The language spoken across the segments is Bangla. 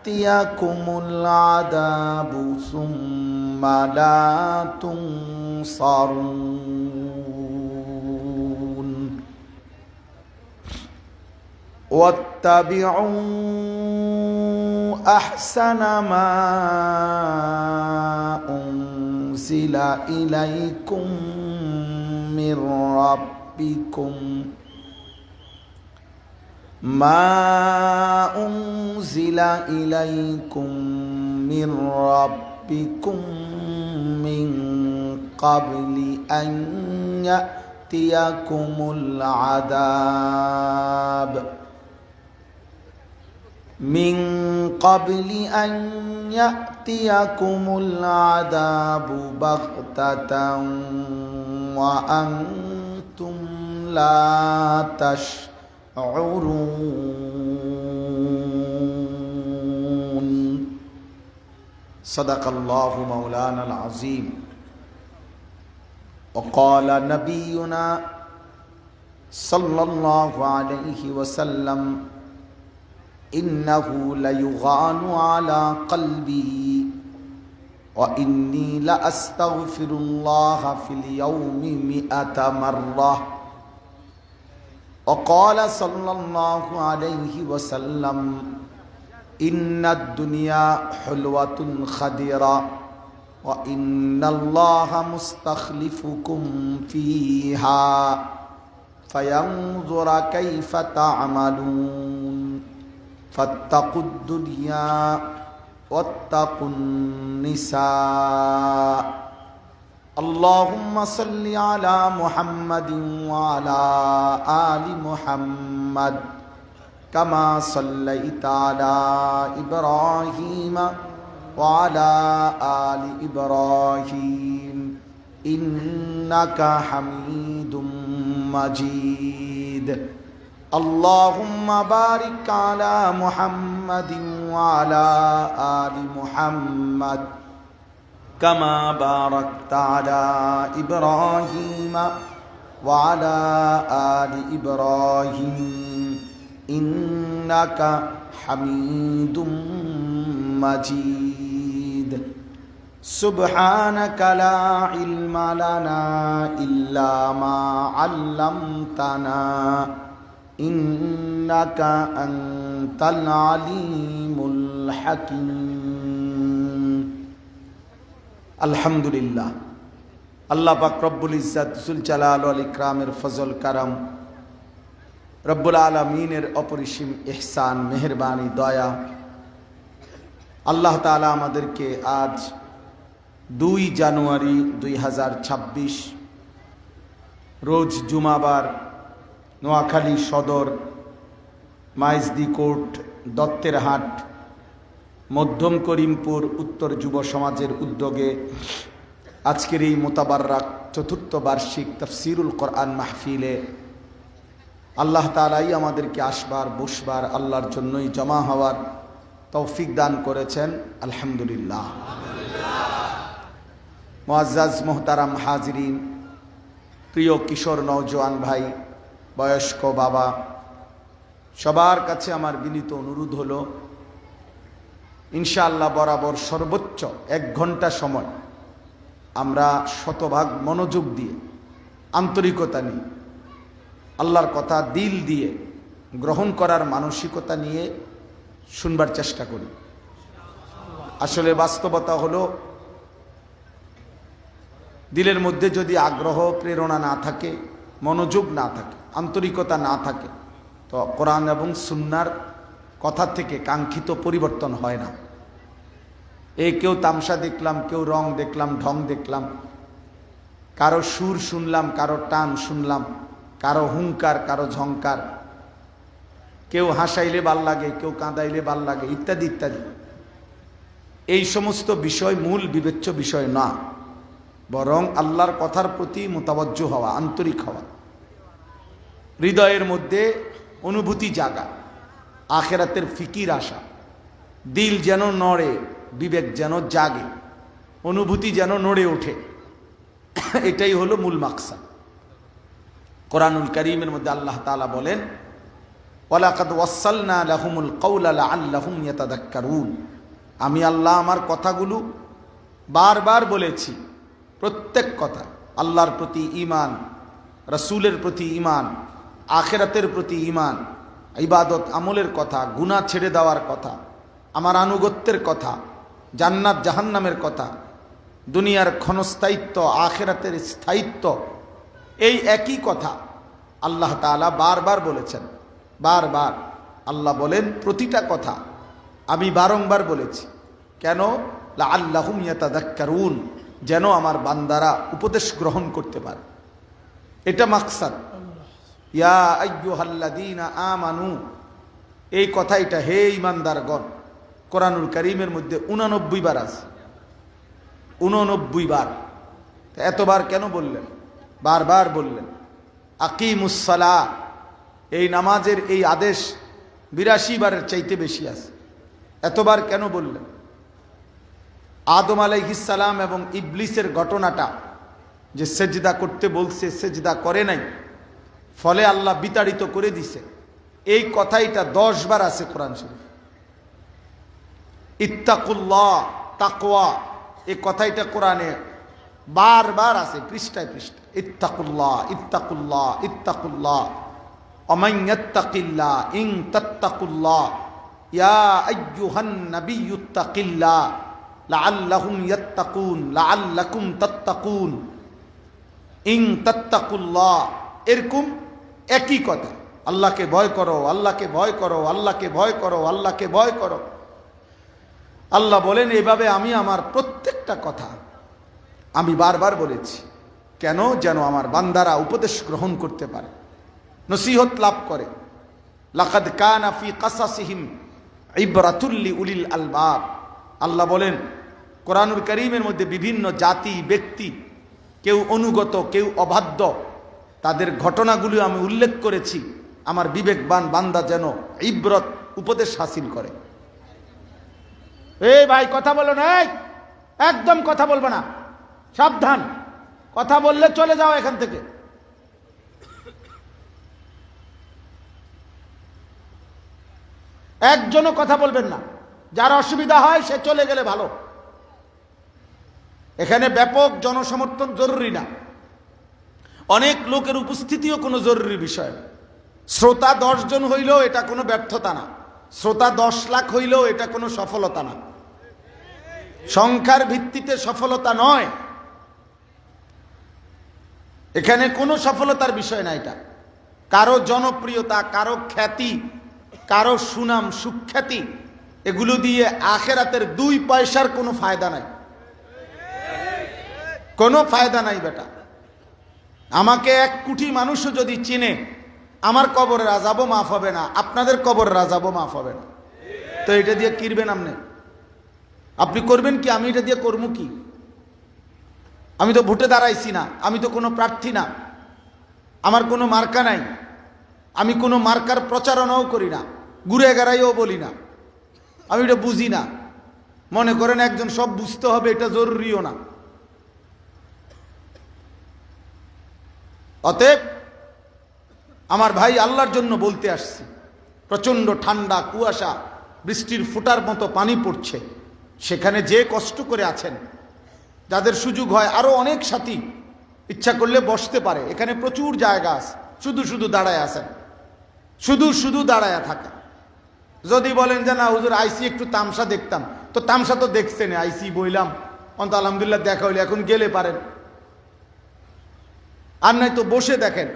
ইয়াতিয়াকুমুল আযাবু সুম্মা লা তুনসারুন ওয়াত্তাবিউ আহসানা মা উনজিলা ইলাইকুম মির রাব্বিকুম ما أنزل إليكم من ربكم من قبل أن يأتيكم العذاب من قبل أن يأتيكم العذاب بغتة وأنتم لا تشعرون صدق الله مولانا العظيم وقال نبينا صلى الله عليه وسلم إنه ليغان على قلبي وإني لأستغفر الله في اليوم 100 مرة وقال صلى الله عليه وسلم إن الدنيا حلوة خضرة وإن الله مستخلفكم فيها فينظر كيف تعملون فاتقوا الدنيا واتقوا النساء اللهم صل على محمد وعلى آل محمد كما صليت على إبراهيم وعلى آل إبراهيم إنك حميد مجيد اللهم بارك على محمد وعلى آل محمد كما باركت على إبراهيم وعلى آل إبراهيم إنك حميد مجيد سبحانك لا علم لنا إلا ما علمتنا إنك أنت العليم الحكيم আলহামদুলিল্লাহ আল্লাহ পাক রব্বুল ইজ্জত জুল জালাল ওয়াল ইকরামের ফজল কারাম রব্বুল আলামিনের অপরিসীম ইহসান মেহেরবানি দয়া আল্লাহ তাআলা আমাদেরকে আজ 2 জানুয়ারি 2026 রোজ জুমাবার নোয়াখালী সদর মাইজদি কোর্ট দত্তের হাট মধ্যম করিমপুর উত্তর যুব সমাজের উদ্যোগে আজকের এই মোতাবাররাক চতুর্থ বার্ষিক তাফসিরুল কোরআন মাহফিলে আল্লাহ তাআলাই আমাদেরকে আসবার বসবার আল্লাহর জন্যই জমা হওয়ার তৌফিক দান করেছেন আলহামদুলিল্লাহ। মুআজ্জাজ মুহতারাম হাজিরিন, প্রিয় কিশোর নওজোয়ান ভাই, বয়স্ক বাবা, সবার কাছে আমার বিনীত অনুরোধ হলো ইনশাআল্লাহ বরাবর সর্বোচ্চ 1 ঘন্টা সময় আমরা শতভাগ মনোযোগ দিয়ে আন্তরিকতা নিয়ে আল্লাহর কথা দিল দিয়ে গ্রহণ করার মানসিকতা নিয়ে শুনবার চেষ্টা করি। আসলে বাস্তবতা হলো দিলের মধ্যে যদি আগ্রহ প্রেরণা না থাকে, মনোযোগ না থাকে, আন্তরিকতা না থাকে, তো কোরআন এবং সুন্নাহর কথা থেকে কাঙ্ক্ষিত পরিবর্তন হয় না। কেউ তামসা দেখলাম, কেউ রং দেখলাম, ঢং দেখলাম, কারো সুর শুনলাম, কারো টান শুনলাম, কারো হুঙ্কার, কারো ঝংকার, কেউ হাসাইলে ভাল লাগে, কেউ কাঁদাইলে ভাল লাগে, ইত্যাদি ইত্যাদি। এই সমস্ত বিষয় মূল বিবেচ্য বিষয় না, বরং আল্লাহর কথার প্রতি মোতাবজ্জো হওয়া, আন্তরিক হওয়া, হৃদয়ের মধ্যে অনুভূতি জাগা, আখেরাতের ফিকির আসা, দিল যেন নড়ে, বিবেক যেন জাগে, অনুভূতি যেন নড়ে ওঠে, এটাই হলো মূল মাকসাদ। কোরআনুল কারীমের মধ্যে আল্লাহ তাআলা বলেন, ওয়ালাকাদ ওয়াসসালনা লাহুমুল কাওলা লাআল্লাহুম ইয়াতাযাক্কারুন। আমি আল্লাহ আমার কথাগুলো বারবার বলেছি, প্রত্যেক কথা, আল্লাহর প্রতি ঈমান, রাসূলের প্রতি ঈমান, আখিরাতের প্রতি ঈমান, ইবাদত আমলের কথা, গুনাহ ছেড়ে দেওয়ার কথা, আমার আনুগত্যের কথা, জান্নাত জাহান্নামের কথা, দুনিয়ার ক্ষণস্থায়িত্ব, আখিরাতের স্থায়িত্ব, এই একই কথা আল্লাহ তাআলা বারবার বলেছেন। বারবার আল্লাহ বলেন প্রতিটা কথা আমি বারংবার বলেছি। কেন? লাআল্লাহুম ইয়াতাযাক্কারুন, যেন আমার বান্দারা উপদেশ গ্রহণ করতে পারে। এটা মাকসাদ। ইয়া আইয়ুহাল্লাযীনা আমানু, এই কথাটা হে ঈমানদারগণ কোরআনুল কারীমের মধ্যে 89 বার আছে। 89 বার। এতবার কেন বললেন? বারবার বললেন। আকিমুস সালাহ, এই নামাজের এই আদেশ 82 বারের চাইতে বেশি আছে। এতবার কেন বললেন? আদম আলাইহিস সালাম এবং ইবলিসের ঘটনাটা, যে সেজদা করতে বলছে সেজদা করে নাই, ফলে আল্লাহ বিতাড়িত করে দিছে, এই কথাইটা 10 বার আছে কোরআন শরীফ। ইত্তাকুল্লাহ, তাকওয়া, এই কথাইটা কোরআনে বারবার আছে, পৃষ্ঠায় পৃষ্ঠায়। ইত্তাকুল্লাহ, ইত্তাকুল্লাহ, ইত্তাকুল্লাহ, ওমান ইয়াত্তাকিল্লাহ ইন তাত্তাকুল্লাহ, ইয়া আইয়ুহান নাবিয়্যুত্তাকিল্লাহ লাআল্লাহুম ইয়াত্তাকুন, লাআল্লাকুম তাত্তাকুন, ইন তাত্তাকুল্লাহ। এরকম একই কথা, আল্লাহকে ভয় করো, আল্লাহকে ভয় করো, আল্লাহকে ভয় করো, আল্লাহকে ভয় করো। আল্লাহ বলেন এভাবে আমি আমার প্রত্যেকটা কথা আমি বারবার বলেছি। কেন? যেন আমার বান্দারা উপদেশ গ্রহণ করতে পারে, নসিহত লাভ করে। লাকাদ কানা ফি কাসাসিহিম ইবরাতুল লিউলিল আলবাব। আল্লাহ বলেন কোরআনুল কারীমের মধ্যে বিভিন্ন জাতি, ব্যক্তি, কেউ অনুগত, কেউ অবাধ্য, তাদের ঘটনাগুলো আমি উল্লেখ করেছি আমার বিবেকবান বান্দা যেন ইবরত, উপদেশ হাসিল করে। এই ভাই কথা বলো না, একদম কথা বলবে না, সাবধান। কথা বললে চলে যাও এখান থেকে। একজনও কথা বলবেন না, যার অসুবিধা হয় সে চলে গেলে ভালো। এখানে ব্যাপক জনসমর্থন জরুরি না, অনেক লোকের উপস্থিতিও কোনো জরুরি বিষয় না। শ্রোতা 10 জন হইলেও এটা কোনো ব্যর্থতা না, শ্রোতা 10 লাখ হইলেও এটা কোনো সফলতা না। সংখ্যার ভিত্তিতে সফলতা নয়, এখানে কোনো সফলতার বিষয় না। এটা কারো জনপ্রিয়তা, কারো খ্যাতি, কারো সুনাম সুখ্যাতি, এগুলো দিয়ে আখেরাতের 2 পয়সার কোনো ফায়দা নাই, কোনো ফায়দা নাই বেটা। আমাকে 1 কোটি মানুষও যদি চিনে, আমার কবরের আযাবও মাফ হবে না, আপনাদের কবরের আযাবও মাফ হবে না। তো এটা দিয়ে কিরবেন আপনি করবেন কি? আমি এটা দিয়ে করবো কি? আমি তো ভোটে দাঁড়াইছি না, আমি তো কোনো প্রার্থী না, আমার কোনো মার্কা নাই, আমি কোনো মার্কার প্রচারণাও করি না, ঘুরে গেড়াইও বলি না, আমি এটা বুঝি না। মনে করেন একজন সব বুঝতে হবে, এটা জরুরিও না। অতএব আমার ভাই, আল্লাহর জন্য বলতে আসছি। প্রচণ্ড ঠান্ডা, কুয়াশা, বৃষ্টির ফোঁটার মতো পানি পড়ছে, সেখানে যে কষ্ট করে আছেন, যাদের সুযোগ হয়, আরো অনেক সাথী ইচ্ছা করলে বসতে পারে, এখানে প্রচুর জায়গা আছে, শুধু শুধু দাঁড়ায় আছেন, শুধু শুধু দাঁড়ায় থাকা। যদি বলেন যে না হুজুর আইসি একটু তামসা দেখতাম, তো তামসা তো দেখছেন, আইসি বইলাম, অন্ত আলহামদুলিল্লাহ দেখা হইলে, এখন গেলে পারেন। আর নাই তো বসে দেখেন,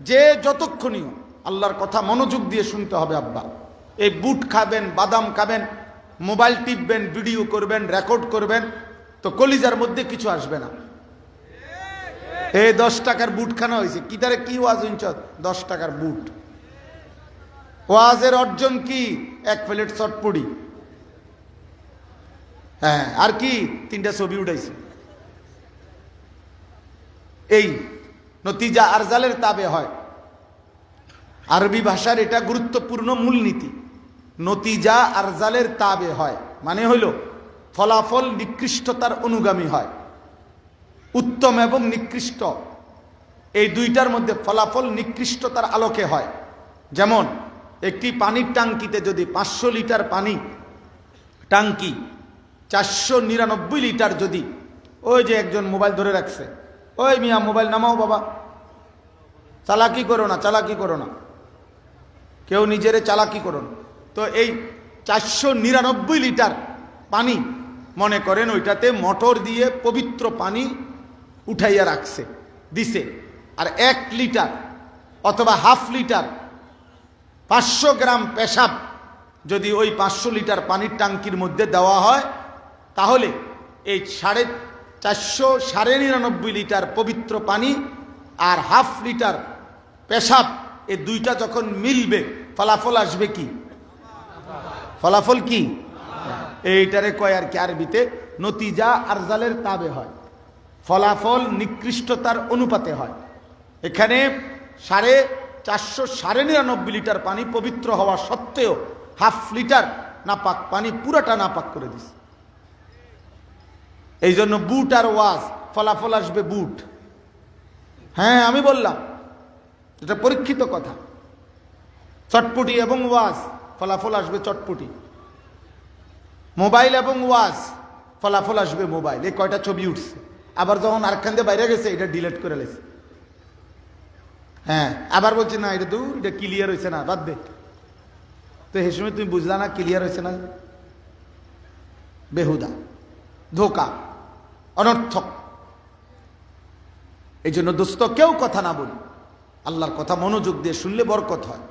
যে যতক্ষণীয় আল্লাহর কথা মনোযোগ দিয়ে শুনতে হবে। আব্বা, এই বুট খাবেন, বাদাম খাবেন, মোবাইল টিপবেন, ভিডিও করবেন, রেকর্ড করবেন, তো কলিজার মধ্যে কিছু আসবে না। এই 10 টাকার বুট খানা হয়েছে, কি তারে কি ওয়াজ হইছ? 10 টাকার বুট। ওয়াজের অর্জন কি? 1 প্লেট চটপটি, হ্যাঁ, আর কি 3টা ছবি উঠাইছে। এই নতিজা আরজালের তাবে হয়, আরবি ভাষার এটা গুরুত্বপূর্ণ মূলনীতি। নতিজা আরজালের তাবে হয় মানে হইল ফলাফল নিকৃষ্টতার অনুগামী হয়। উত্তম এবং নিকৃষ্ট এই দুইটার মধ্যে ফলাফল নিকৃষ্টতার আলোকে হয়। যেমন একটি পানির টাঙ্কিতে যদি 500 লিটার পানি টাঙ্কি 499 লিটার যদি, ওই যে একজন মোবাইল ধরে রাখছে, ওই মিয়া মোবাইল নামাও বাবা, চালাকি করো না, চালাকি করো না, কেউ নিজেরে চালাকি করো না। তো এই 499 লিটার পানি মনে করেন ওইটাতে মোটর দিয়ে পবিত্র পানি উঠাইয়া রাখছে দিছে, আর 1 লিটার অথবা হাফ লিটার 500 গ্রাম পেশাব যদি ওই 500 লিটার পানির টাঙ্কির মধ্যে দেওয়া হয়, তাহলে এই 499 লিটার পবিত্র পানি আর হাফ লিটার পেশাব, এই দুইটা যখন মিলবে ফলাফল আসবে কি? ফলাফল কি? এইটারে কয় আর কি আরবিতে নতিজা আরজালের তাবে হয়, ফলাফল নিকৃষ্টতার অনুপাতে হয়। এখানে 499 লিটার পানি পবিত্র হওয়া সত্ত্বেও হাফ লিটার নাপাক পানি পুরাটা নাপাক করে দিছে। এই জন্য বুট আর ওয়াজ, ফলাফল আসবে বুট। হ্যাঁ আমি বললাম, এটা পরীক্ষিত কথা। চটপটি এবং ওয়াজ, ফলাফল আসবে চটপটি। মোবাইল এবং ওয়াজ, ফলাফল আসবে মোবাইল। এই কয়টা ছবি উঠছে, আবার যখন আরেকখান দিয়ে বাইরে গেছে এটা ডিলিট করে লেছে। হ্যাঁ আবার বলছে না এটা দূর, এটা ক্লিয়ার হয়েছে না, বাদ দে। তো এই সময় তুমি বুঝলা না ক্লিয়ার হয়েছে না, বেহুদা, ধোকা, অনর্থক। এই জন্য দোস্ত কেউ কথা না বলি, আল্লাহর কথা মনোযোগ দিয়ে শুনলে বরকত হয়।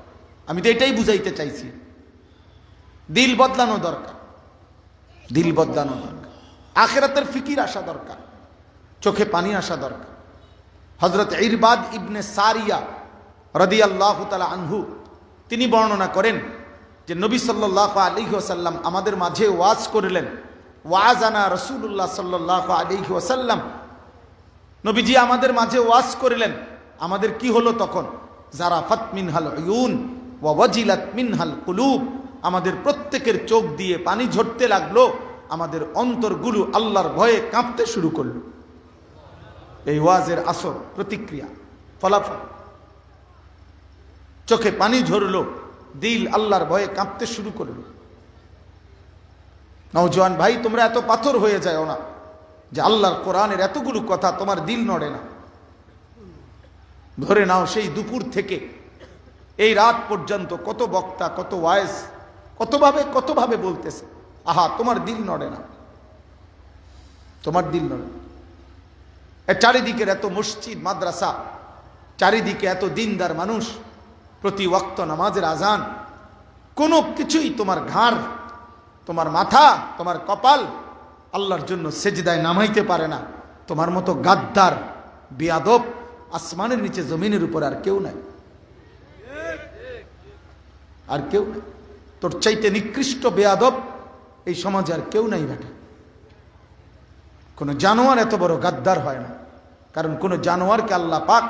আমি তো এটাই বুঝাইতে চাইছি। দিল বদলানো দরকার, দিল বদলানো দরকার, আখিরাতের ফিকির আসা দরকার, চোখে পানি আসা দরকার। হযরত ইরবাদ ইবনে সারিয়া রাদিয়াল্লাহু তাআলা আনহু তিনি বর্ণনা করেন যে নবী সাল্লাল্লাহু আলাইহি ওয়াসাল্লাম আমাদের মাঝে ওয়াজ করলেন। ওয়াজানা রাসূলুল্লাহ সাল্লাল্লাহু আলাইহি ওয়াসাল্লাম, নবীজি আমাদের মাঝে ওয়াজ করলেন। আমাদের কি হলো তখন? জারাফাত মিনহাল উয়ুন ওয়া ওয়াজিলাত মিনহাল কুলুব, আমাদের প্রত্যেকের চোখ দিয়ে পানি ঝরতে লাগলো, আমাদের অন্তরগুলো আল্লাহর ভয়ে কাঁপতে শুরু করলো। এই ওয়াজের আসর, প্রতিক্রিয়া, ফলাফল। চোখে পানি ঝরলো, দিল আল্লাহর ভয়ে কাঁপতে শুরু করলো। নওজোয়ান ভাই, তোমরা এত পাথর হয়ে যাও না যে আল্লাহর কোরআনের এতগুলো কথা তোমার দিল নড়ে না। ধরে নাও সেই দুপুর থেকে এই রাত পর্যন্ত কত বক্তা, কত ওয়াইজ, কতভাবে বলতেছে, আহা তোমার দিল নড়ে না, তোমার দিল নড়ে না। চারিদিকের এত মসজিদ মাদ্রাসা, চারিদিকে এত দিনদার মানুষ, প্রতি ওয়াক্ত নামাজের আজান, কোনো কিছুই তোমার ঘাড়, তোমার মাথা, তোমার কপাল আল্লাহর জন্য সেজদায় নামাইতে পারে না। তোমার মতো গাদ্দার, বেয়াদব আসমানের নিচে জমিনের উপর আর কেউ নাই, আর কেউ নাই। তোর চাইতে নিকৃষ্ট বেয়াদব এই সমাজে আর কেউ নাই বেটা। কোন জানোয়ার এত বড় গাদ্দার হয় না, কারণ কোন জানোয়ারকে আল্লাহ পাক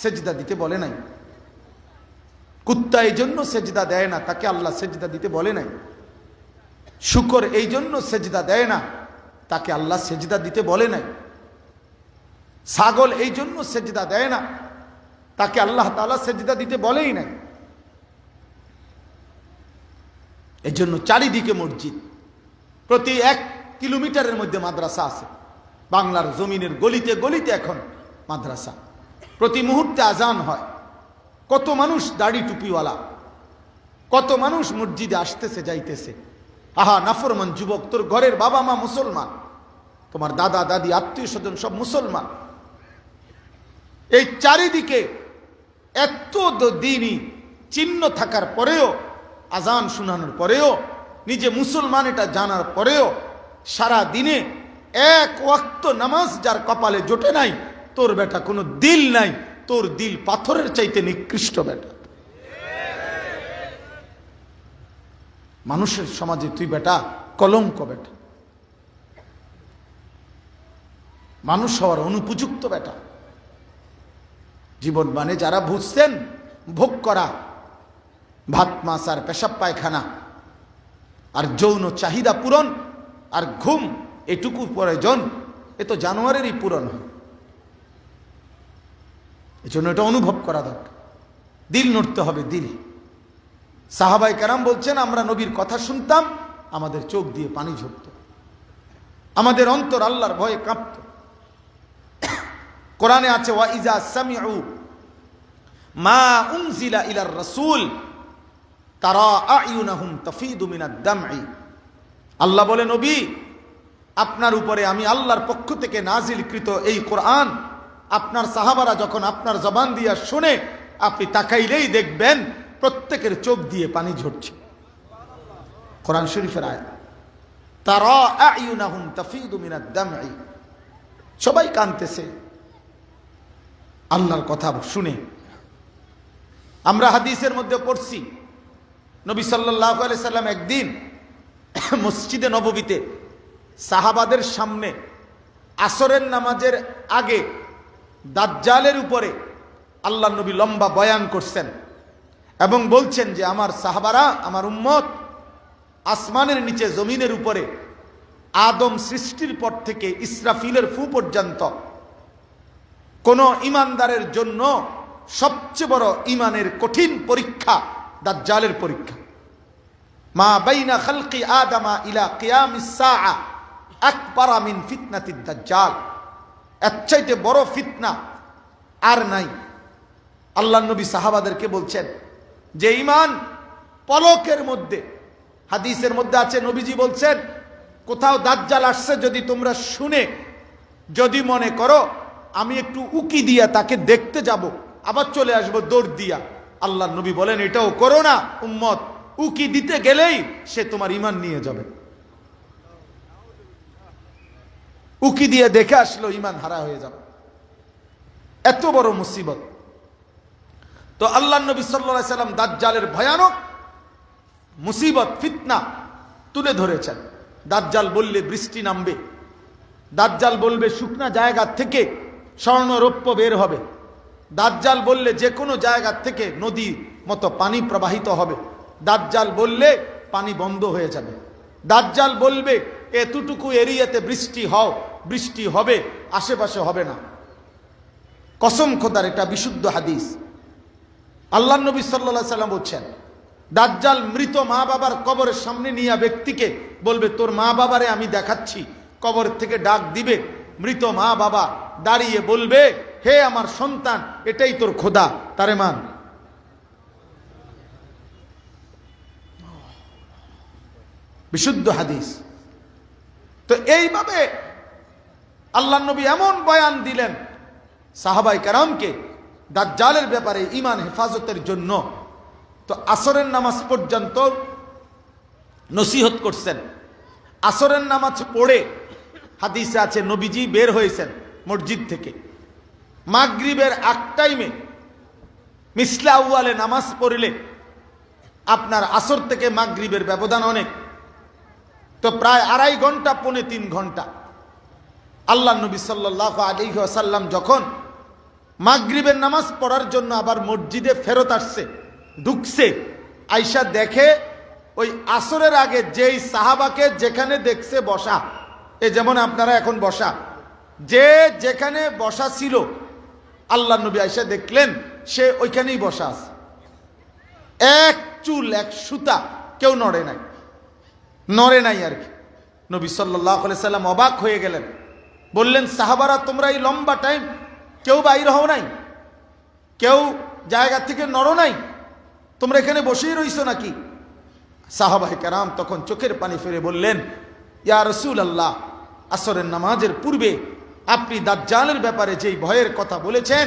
সেজদা দিতে বলে নাই। কুত্তা এই জন্য সেজদা দেয় না, তাকে আল্লাহ সেজদা দিতে বলে নাই। শুকর এই জন্য সেজদা দেয় না, তাকে আল্লাহ সেজদা দিতে বলে নাই। ছাগল এই জন্য সেজদা দেয় না, তাকে আল্লাহ তাআলা সেজদা দিতে বলেই নাই। এই জন্য চারিদিকে মসজিদ, প্রতি 1 কিলোমিটারের মধ্যে মাদ্রাসা আছে। বাংলার জমিনের গলিতে গলিতে এখন মাদ্রাসা, প্রতি মুহূর্তে আজান হয়। কত মানুষ দাড়ি টুপিওয়ালা, কত মানুষ মসজিদে আসতেছে যাইতেছে। আহা নাফরমান যুবক, তোর ঘরের বাবা মা মুসলমান, তোমার দাদা দাদি আত্মীয় স্বজন সব মুসলমান। এই চারিদিকে এত দ্বীনি চিহ্ন থাকার পরেও, আজান শোনানোর পরেও, নিজে মুসলমান এটা জানার পরেও, সারা দিনে 1 ওয়াক্ত নামাজ যার কপালে জোটে নাই, তোর বেটা কোনো দিল নাই, তোর দিল পাথরের চাইতে নিকৃষ্ট বেটা। মানুষের সমাজে তুই বেটা কলঙ্ক বেটা, মানুষ হওয়ার অনুপযুক্ত বেটা। জীবন মানে যারা বুঝছেন ভোগ করা, ভাত মাছ আর পেশাব পায়খানা আর যৌন চাহিদা পূরণ আর ঘুম, এটুকু প্রয়োজন, এ তো জানোয়ারেরই পূরণ হয়। এই জন্য এটা অনুভব করা দরকার। দিল নড়তে হবে, দিল। সাহাবাই কেরাম বলছেন আমরা নবীর কথা শুনতাম, আমাদের চোখ দিয়ে পানি ঝরত, আমাদের অন্তর আল্লাহর ভয়ে কাঁপত। কোরআনে আছে ওয়া ইজা সামিউ মা উনজিলা ইলার রাসূল তারা আয়ুনাহুম তাফিদু মিনাদ দামঈ। আল্লাহ বলে, নবী আপনার উপরে আমি আল্লাহর পক্ষ থেকে নাজিলকৃত এই কোরআন আপনার সাহাবারা যখন আপনার জবান দিয়া শুনে, আপনি তাকাইলেই দেখবেন প্রত্যেকের চোখ দিয়ে পানি ঝরছে। কোরআন শরীফের আয়াত, তারা আয়ুনাহুম তাফিদু মিনাদ দামঈ। সবাই কাঁদতেছে আল্লাহর কথা শুনে। আমরা হাদিসের মধ্যে পড়ছি, নবী সাল্লাল্লাহু আলাইহি সাল্লাম একদিন মসজিদে নববীতে সাহাবাদের সামনে আসরের নামাজের আগে দাজ্জালের উপরে আল্লাহ নবী লম্বা বয়ান করছেন এবং বলছেন যে আমার সাহাবারা, আমার উম্মত, আসমানের নিচে জমিনের উপরে আদম সৃষ্টির পর থেকে ইসরাফিলের ফু পর্যন্ত কোন ইমানদারের জন্য সবচেয়ে বড় ইমানের কঠিন পরীক্ষা দাজ্জালের পরীক্ষা। মা বাইনা খালকি আদামা ইলা কিয়ামিস সাআ আকবার মিন ফিতনাতিদ দাজ্জাল। এর চাইতে বড় ফিতনা আর নাই। আল্লাহ নবী সাহাবাদেরকে বলছেন যে ইমান পলকের মধ্যে, হাদিসের মধ্যে আছে নবীজি বলছেন কোথাও দাজ্জাল আসছে যদি তোমরা শুনে যদি মনে করো আমি একটু উকি দিয়া তাকে দেখতে যাব, আবার চলে আসবো দৌড় দিয়া, আল্লাহ নবী বলেন এটাও করো না উম্মত। উকি দিতে গেলেই সে তোমার ইমান নিয়ে যাবে। উকি দিয়ে দেখে আসলো ইমান হারা হয়ে যাবে, এত বড় মুসিবত। তো আল্লাহ নবী সাল্লাল্লাহু আলাইহি সাল্লাম দাজ্জালের ভয়ানক মুসিবত ফিতনা তুলে ধরেছেন। দাজ্জাল বললে বৃষ্টি নামবে, দাজ্জাল বলবে শুকনা জায়গা থেকে স্বর্ণ রৌপ্য বের হবে, দাজ্জাল বললে যে কোনো জায়গা থেকে নদী মতো পানি প্রবাহিত হবে, দাজ্জাল বললে পানি বন্ধ হয়ে যাবে, দাজ্জাল বলবে এতটুকু এরিয়াতে বৃষ্টি হবে, আশেপাশে হবে না। কসম খোদার, এটা বিশুদ্ধ হাদিস। আল্লাহ নবী সাল্লাল্লাহু আলাইহি সাল্লাম বলছেন দাজ্জাল মৃত মা বাবার কবরের সামনে নিয়ে ব্যক্তিকে বলবে তোর মা বাবারে আমি দেখাচ্ছি, কবর থেকে ডাক দিবে, মৃত মা বাবা দাঁড়িয়ে বলবে হে আমার সন্তান এটাই তোর খোদা, তারে মান। বিশুদ্ধ হাদিস। তো এইভাবে আল্লাহ নবী এমন বয়ান দিলেন সাহাবায়ে কেরামকে দাজ্জালের ব্যাপারে ঈমান হেফাজতের জন্য। তো আসরের নামাজ পর্যন্ত নসিহত করছেন। আসরের নামাজ পড়ে হাদিসে আছে নবীজি বের হয়েছেন মসজিদ থেকে, মাগরিবের আগ টাইমে মিসলা আউয়ালে নামাজ পড়লে আপনার আসর থেকে মাগরিবের ব্যবধান অনেক, তো প্রায় 2.5 ঘন্টা 2.5 ঘন্টা। আল্লাহ নবী সাল্লাল্লাহু আলাইহি ওয়াসাল্লাম যখন মাগরিবের নামাজ পড়ার জন্য আবার মসজিদে ফেরত আসছে, ঢুকছে, আয়েশা দেখে ওই আসরের আগে যেই সাহাবাকে যেখানে দেখছে বসা, এ যেমন আপনারা এখন বসা, যে যেখানে বসা ছিল আল্লাহ নবী আয়েশা দেখলেন সে ওইখানেই বসা আছে, এক চুল এক সুতা কেউ নড়ে নাই আর কি। নবী সাল্লাল্লাহু আলাইহি সাল্লাম অবাক হয়ে গেলেন, বললেন সাহাবারা তোমরা এই লম্বা টাইম কেউ বাইর হও নাই, কেউ জায়গা থেকে নড়ো নাই, তোমরা এখানে বসেই রইছো নাকি? সাহাবায়ে কেরাম তখন চোখের পানি ফেলে বললেন ইয়া রাসূলুল্লাহ, আসরের নামাজের পূর্বে আপনি দাজ্জালের ব্যাপারে যেই ভয়ের কথা বলেছেন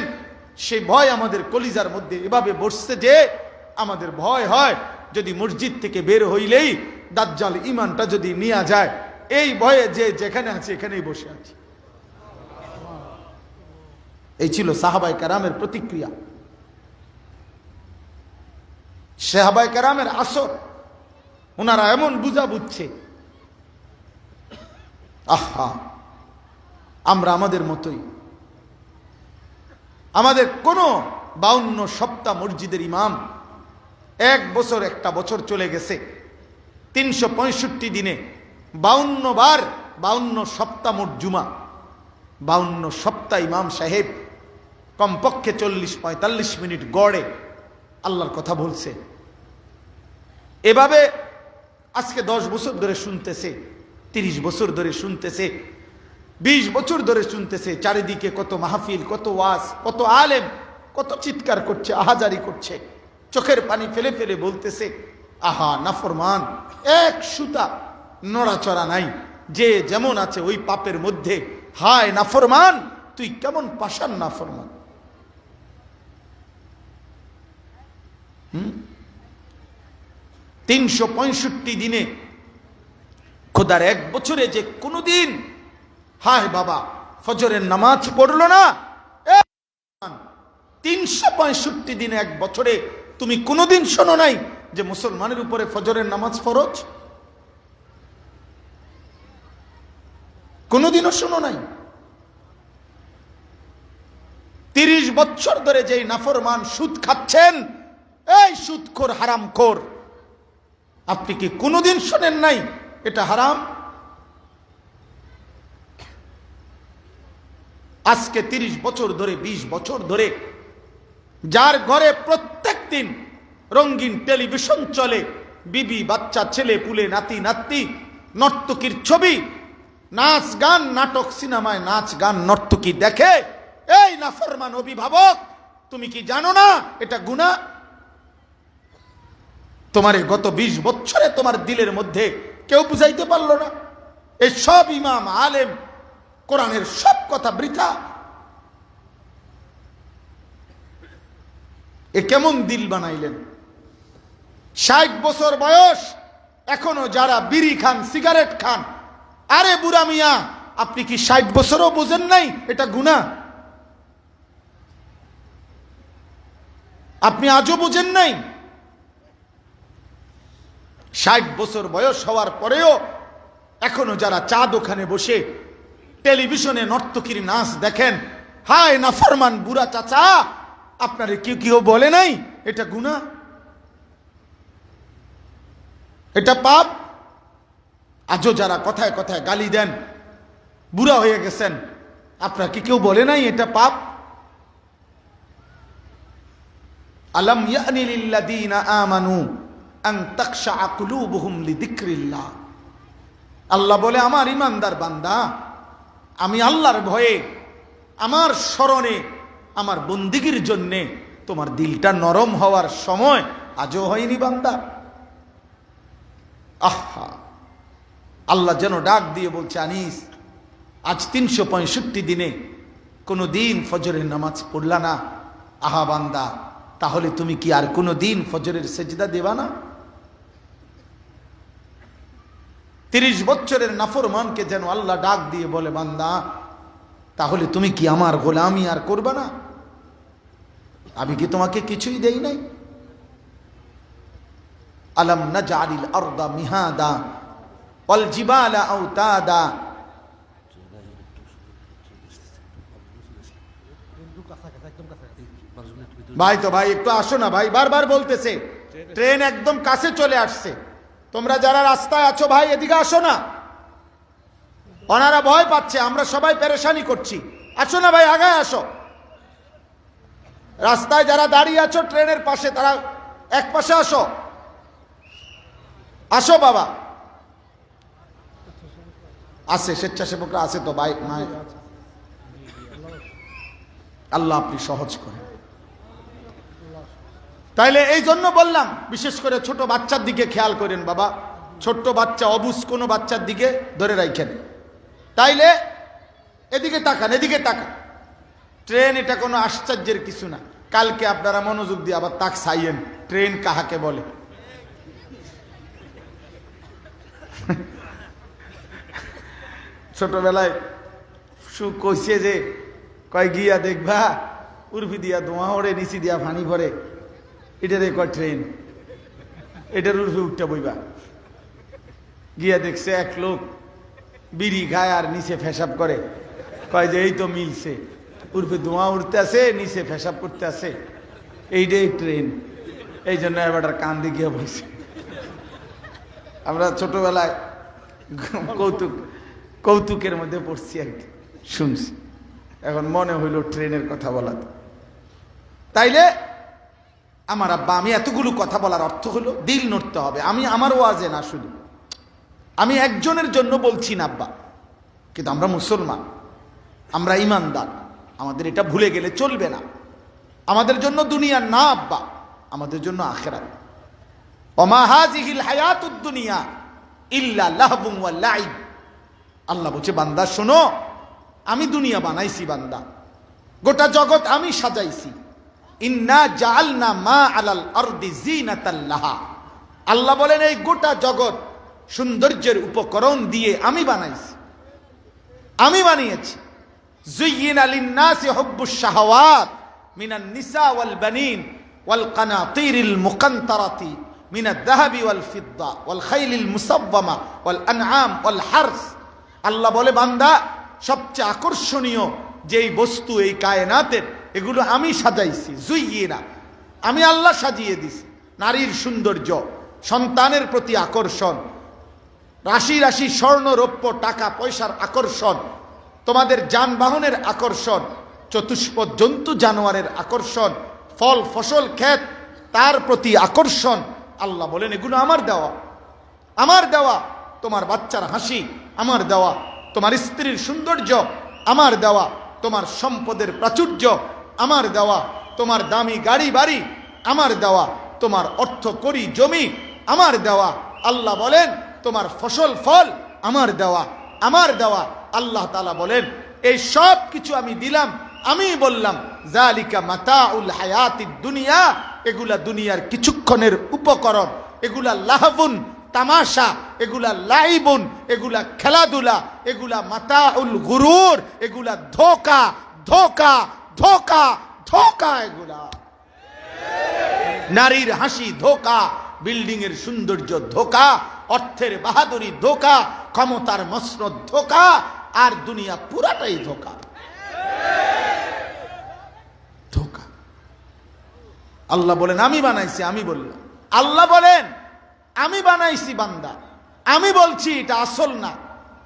সেই ভয় আমাদের কলিজার মধ্যে এভাবে বসছে যে আমাদের ভয় হয় যদি মসজিদ থেকে বের হইলেই দাজ্জাল ঈমানটা যদি নিয়ে যায়, এই ভয়ে যে যেখানে আছে এখানেই বসে আছি। এই ছিল সাহাবায়ে কেরামের প্রতিক্রিয়া, সাহাবায়ে কেরামের আসর। ওনারা এমন বুঝা বুঝছে, আহা আমরা আমাদের মতোই, আমাদের কোনো 52 সপ্তাহ মসজিদের ইমাম, 1 বছর একটা বছর চলে গেছে, 365 দিনে 52 বার 52 সপ্তাহ মোট জুমা, 52 সপ্তাহ ইমাম সাহেব কমপক্ষে 40-45 মিনিট গড়ে আল্লাহর কথা বলছে। এভাবে আজকে 10 বছর ধরে শুনতেছে, 30 বছর ধরে শুনতেছে, 20 বছর ধরে শুনতেছে। চারিদিকে কত মাহফিল, কত ওয়াজ, কত আলেম, কত চিৎকার করছে, আহাজারি করছে, চোখের পানি ফেলে ফেলে বলতেছে, আহা নাফরমান, এক সুতা নড়াচড়া নাই, যে যেমন আছে ওই পাপের মধ্যে। হায় নাফরমান, তুই কেমন পাষাণ নাফরমান। 365 দিনে, খোদার 1 বছরে যে কোনোদিন হায় বাবা ফজরের নামাজ পড়লো না, 365 দিনে 1 বছরে তুমি কোনোদিন শোনো নাই যে মুসলমানের উপরে ফজরের নামাজ ফরজ? কোনোদিনও শোনো নাই। 30 বছর ধরে যেই নাফরমান সুদ খাচ্ছেন, এই সুদখোর হারামখোর, আপনি কি কোনোদিন শোনেন নাই এটা হারাম? আজকে 30 বছর ধরে, 20 বছর ধরে যার ঘরে প্রত্যেক দিন রঙিন টেলিভিশন চলে, বিবি বাচ্চা ছেলে পুলে নাতি নাতনি, নর্তকীর ছবি, নাচ গান, নাটক, সিনেমায় নাচ গান, নর্তকী দেখে, এই নাফরমান অভিভাবক, তুমি কি জানো না এটা গুনাহ? তোমার গত 20 বছরে তোমার দিলের মধ্যে কেউ বুঝাইতে পারলো না? এই সব ইমাম আলেম কোরআনের সব কথা বৃথা। এ কেমন দিল বানাইলেন? 60 বছর বয়স, এখনো যারা বিড়ি খান, সিগারেট খান, আরে বুড়া মিয়া, আপনি কি 60 বছরও বোঝেন নাই এটা গুনাহ? আপনি আজও বোঝেন নাই? 60 বছর বয়স হওয়ার পরেও এখনো যারা চা দোকানে বসে টেলিভিশনে নর্তকীর নাচ দেখেন, হায় নাফরমান বুড়া চাচা, আপনারে কেউ বলে নাই এটা গুনাহ, এটা পাপ? আজও যারা কথায় কথায় গালি দেন, বুড়া হয়ে গেছেন, আপনার কি কেউ বলে নাই এটা পাপ? আলাম ইয়ানি লিল্লাযীনা আমানু আন তাখশা কুলুবুহুম লিযিকরিল্লাহ। আল্লাহ বলে, আমার ইমানদার বান্দা, আমি আল্লাহর ভয়ে, আমার স্মরণে, আমার বন্দিগির জন্যে তোমার দিলটা নরম হওয়ার সময় আজও হয়নি বান্দা? আহা, আল্লাহ যেন ডাক দিয়ে বলছে, আনিস, আজ 365 দিনে কোনো দিন ফজরের নামাজ পড়লা না? আহা বান্দা, তাহলে তুমি কি আর কোনো দিন ফজরের সেজদা দেবা না? 30 বছরের নাফরমানকে যেন আল্লাহ ডাক দিয়ে বলে, বান্দা, তাহলে তুমি কি আমার গোলামি আর করবা না? আমি কি তোমাকে কিছুই দেই নাই? আলাম নাজআলিল আরদা মিহাদা ওয়াল জিবালা আওতাদা। ভাই তো ভাই একটু আসো না ভাই, বারবার বলতেছে ট্রেন একদম কাছে চলে আসছে, তোমরা যারা রাস্তায় আছো ভাই এদিকে আসো না। ওনারা ভয় পাচ্ছে, আমরা সবাই পেরেশানি করছি, আসো না ভাই, আগায় আসো। রাস্তায় যারা দাঁড়িয়ে আছো ট্রেনের পাশে, তারা এক পাশে আসো, আসো বাবা। আছে স্বেচ্ছাসেবকরা আছে তো ভাই, আল্লাহ আপনি সহজ করেন। তাইলে এই জন্য বললাম, বিশেষ করে ছোট বাচ্চার দিকে খেয়াল করেন বাবা, ছোট্ট বাচ্চা, অবুঝ কোনো বাচ্চার দিকে ধরে রাখেন। তাইলে এদিকে তাকান, এদিকে তাকান। ট্রেন এটা কোনো আশ্চর্যের কিছু না। কালকে আপনারা মনোযোগ দিয়ে আবার তাক চাইয়েন, ট্রেন কাহাকে বলে। ছোটবেলায় কইছে যে, কয় গিয়া দেখবা উর্ফি দিয়া ধোঁয়া ওড়ে, নিচি দিয়া ফানি ভরে, এটারে কয় ট্রেন, এটার উর্ফে উঠতে বইবা। গিয়া দেখছে এক লোক বিড়ি খায় আর নিচে ফেসাব করে, কয় যে এই তো মিলছে, উর্ফে ধোঁয়া উঠতে আছে, নিচে ফেসাব করতে আছে, এইটাই ট্রেন। এই জন্য এবার কান্দে গিয়া বলছে। আমরা ছোটবেলায় কৌতুকের মধ্যে পড়ছি আর কি, শুনছি, এখন মনে হইল ট্রেনের কথা বলা। তাইলে আমার আব্বা, আমি এতগুলো কথা বলার অর্থ হলো দিল নড়তে হবে। আমি আমার ওয়াজে না, শুধু আমি একজনের জন্য বলছি না আব্বা, কিন্তু আমরা মুসলমান, আমরা ইমানদার, আমাদের এটা ভুলে গেলে চলবে না। আমাদের জন্য দুনিয়া না আব্বা, আমাদের জন্য আখিরাত। ওমা হাযিহিল হায়াতুদ দুনিয়া ইল্লা লাহবুন ওয়া লাইব। আল্লাহ বলছে, বান্দা শোনো, আমি দুনিয়া বানাইছি বান্দা, গোটা জগৎ আমি সাজাইছি। ইন্না জাআলনা মা আলাল আরদি জিনাতাল লাহা। আল্লাহ বলেন, এই গোটা জগৎ সৌন্দর্যের উপকরণ দিয়ে আমি বানাইছি, আমি বানিয়েছি। যুয়্যিনা লিন-নাসি হুব্বুশ শাহাওয়াত মিনান নিসা ওয়াল বানিন ওয়াল কানাতিরিল মুকান্তারাতি মিনাদ যাহাবি ওয়াল ফিদ্দা ওয়াল খাইলিল মুসাওয়ামা ওয়াল আনআম ওয়াল হারস। আল্লাহ বলে, বান্দা, সবচেয়ে আকর্ষণীয় যেই বস্তু এই কায়নাতের, এগুলো আমি সাজাইছি। যুয়্যিনা, আমি আল্লাহ সাজিয়ে দিছি। নারীর সৌন্দর্য, সন্তানের প্রতি আকর্ষণ, রাশি রাশি স্বর্ণ রৌপ্য টাকা পয়সার আকর্ষণ, তোমাদের যানবাহনের আকর্ষণ, চতুষ্পদ জন্তু জানোয়ারের আকর্ষণ, ফল ফসল ক্ষেত তার প্রতি আকর্ষণ। আল্লাহ বলেন, এগুলো আমার দেওয়া, আমার দেওয়া। তোমার বাচ্চার হাসি আমার দেওয়া, তোমার স্ত্রীর সৌন্দর্য আমার দেওয়া, তোমার সম্পদের প্রাচুর্য আমার দেওয়া, তোমার দামি গাড়ি বাড়ি আমার দেওয়া, তোমার অর্থ করি জমি আমার দেওয়া। আল্লাহ বলেন, তোমার ফসল ফল আমার দেওয়া, আমার দেওয়া। আল্লাহ তাআলা বলেন, এই সব কিছু আমি দিলাম, আমি বললাম যালিকা মাতাউল হায়াতিদ দুনিয়া, এগুলা দুনিয়ার কিছুক্ষণের উপকরণ, এগুলা লাহবুন তামাশা, এগুলা লাইবুন, এগুলা খেলাধুলা, এগুলা মাতাউল গুরুর, এগুলা ধোকা ধোকা ধোকা ধোকা। এগুলা নারীর হাসি ধোকা, বিল্ডিং এর সৌন্দর্য ধোকা, অর্থের বাহাদুরি ধোকা, ক্ষমতার মসনদ ধোকা, আর দুনিয়া পুরাটাই ধোকা ধোকা। আল্লাহ বলেন, আমি বানাইছি, আমি বললাম। আল্লাহ বলেন, আমি বানাইছি বান্দা, আমি বলছি এটা আসল না,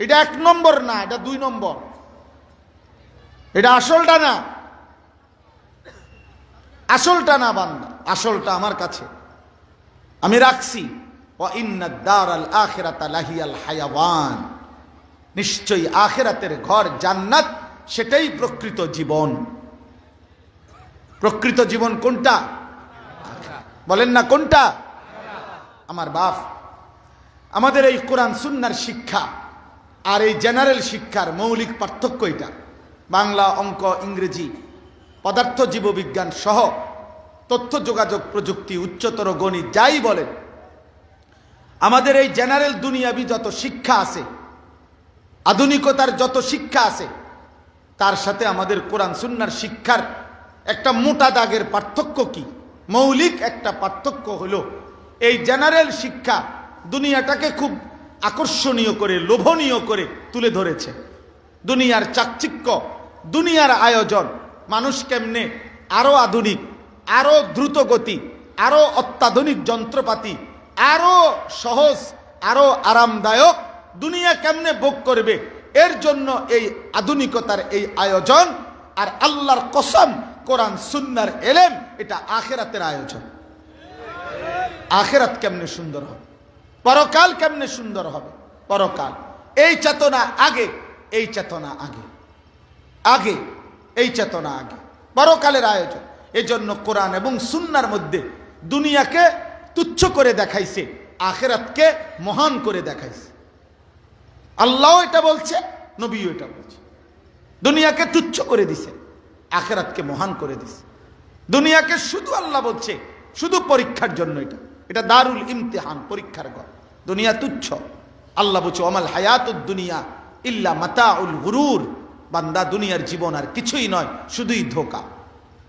এটা 1 নম্বর না, এটা 2 নম্বর, এটা আসলটা না, আসলটা না বান্দা, আসলটা আমার কাছে আমি রাখছি। ওয়া ইন্নাদ দারাল আখিরাতা লাহিয়াল হায়াওয়ান, নিশ্চয়ই আখিরাতের ঘর জান্নাত, সেটাই প্রকৃত জীবন। প্রকৃত জীবন কোনটা? বলেন না কোনটা? আমার বাপ, আমাদের এই কোরআন সুন্নাহর শিক্ষা আর এই জেনারেল শিক্ষার মৌলিক পার্থক্য এটা। বাংলা, অঙ্ক, ইংরেজি, পদার্থ জীববিজ্ঞান সহ তথ্য যোগাযোগ প্রযুক্তি, উচ্চতর গণিত, যাই বলেন, আমাদের এই জেনারেল দুনিয়াবি যত শিক্ষা আছে, আধুনিকতার যত শিক্ষা আছে, তার সাথে আমাদের কোরআন সুন্নাহর শিক্ষার একটা মোটা দাগের পার্থক্য কি? মৌলিক একটা পার্থক্য হলো, এই জেনারেল শিক্ষা দুনিয়াটাকে খুব আকর্ষণীয় করে, লোভনীয় করে তুলে ধরেছে। দুনিয়ার চাকচিক্য, দুনিয়ার আয়োজন, মানুষ কেমনে আরো আধুনিক, আরো দ্রুত গতি, আরো অত্যাধুনিক যন্ত্রপাতি, আরো সহজ, আরো আরামদায়ক দুনিয়া কেমনে ভোগ করবে, এর জন্য এই আধুনিকতার এই আয়োজন। আর আল্লাহর কসম, কোরআন সুন্নাহর এলেম এটা আখিরাতের আয়োজন। আখিরাত কেমনে সুন্দর হবে, পরকাল কেমনে সুন্দর হবে, পরকাল, এই চেতনা আগে, এই চেতনা আগে, আগে এই চেতনা আগে, পরকালের আয়োজন। এজন্য কোরআন এবং সুন্নাহর মধ্যে দুনিয়াকে তুচ্ছ করে দেখাইছে, আখিরাতকে মহান করে দেখাইছে। আল্লাহ এটা বলছে, নবীও এটা বলছে। দুনিয়াকে তুচ্ছ করে দিছে, আখিরাতকে মহান করে দিছে। দুনিয়াকে শুধু আল্লাহ বলছে শুধু পরীক্ষার জন্য, এটা দারুল ইমতিহান, পরীক্ষার ঘর। দুনিয়া তুচ্ছ। আল্লাহ বলছে, ওমাল হায়াতুদ দুনিয়া ইল্লা মাতাউল গুরুর। বান্দা, দুনিয়ার জীবন আর কিছুই নয়, শুধুই ধোকা।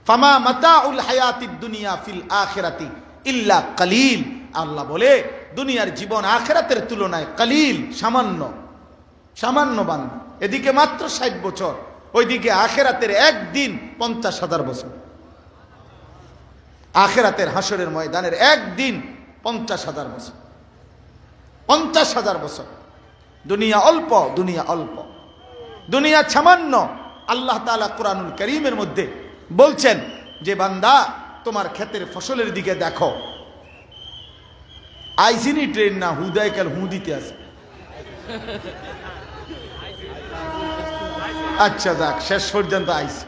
ফামা মাতাউল হায়াতিদ দুনিয়া ফিল আখিরাতি ইল্লা কালিল। আল্লাহ বলে, দুনিয়ার জীবন আখিরাতের তুলনায় কালিল, সামান্য, সামান্য। বান্দা, এদিকে মাত্র 60 বছর, ওইদিকে আখিরাতের একদিন 50,000 বছর। আখিরাতের হাসরের ময়দানের একদিন 50,000 বছর, 50,000 বছর। দুনিয়া অল্প, দুনিয়া অল্প, দুনিয়া সামান্য। আল্লাহ তাআলা কোরআনুল কারীমের মধ্যে বলছেন যে, বান্দা, তোমার ক্ষেতের ফসলের দিকে দেখো। আইসিনি ট্রেন না, হুদায় কাল হু দিতে আছে। আচ্ছা যাক, শেষ পর্যন্ত আইসি।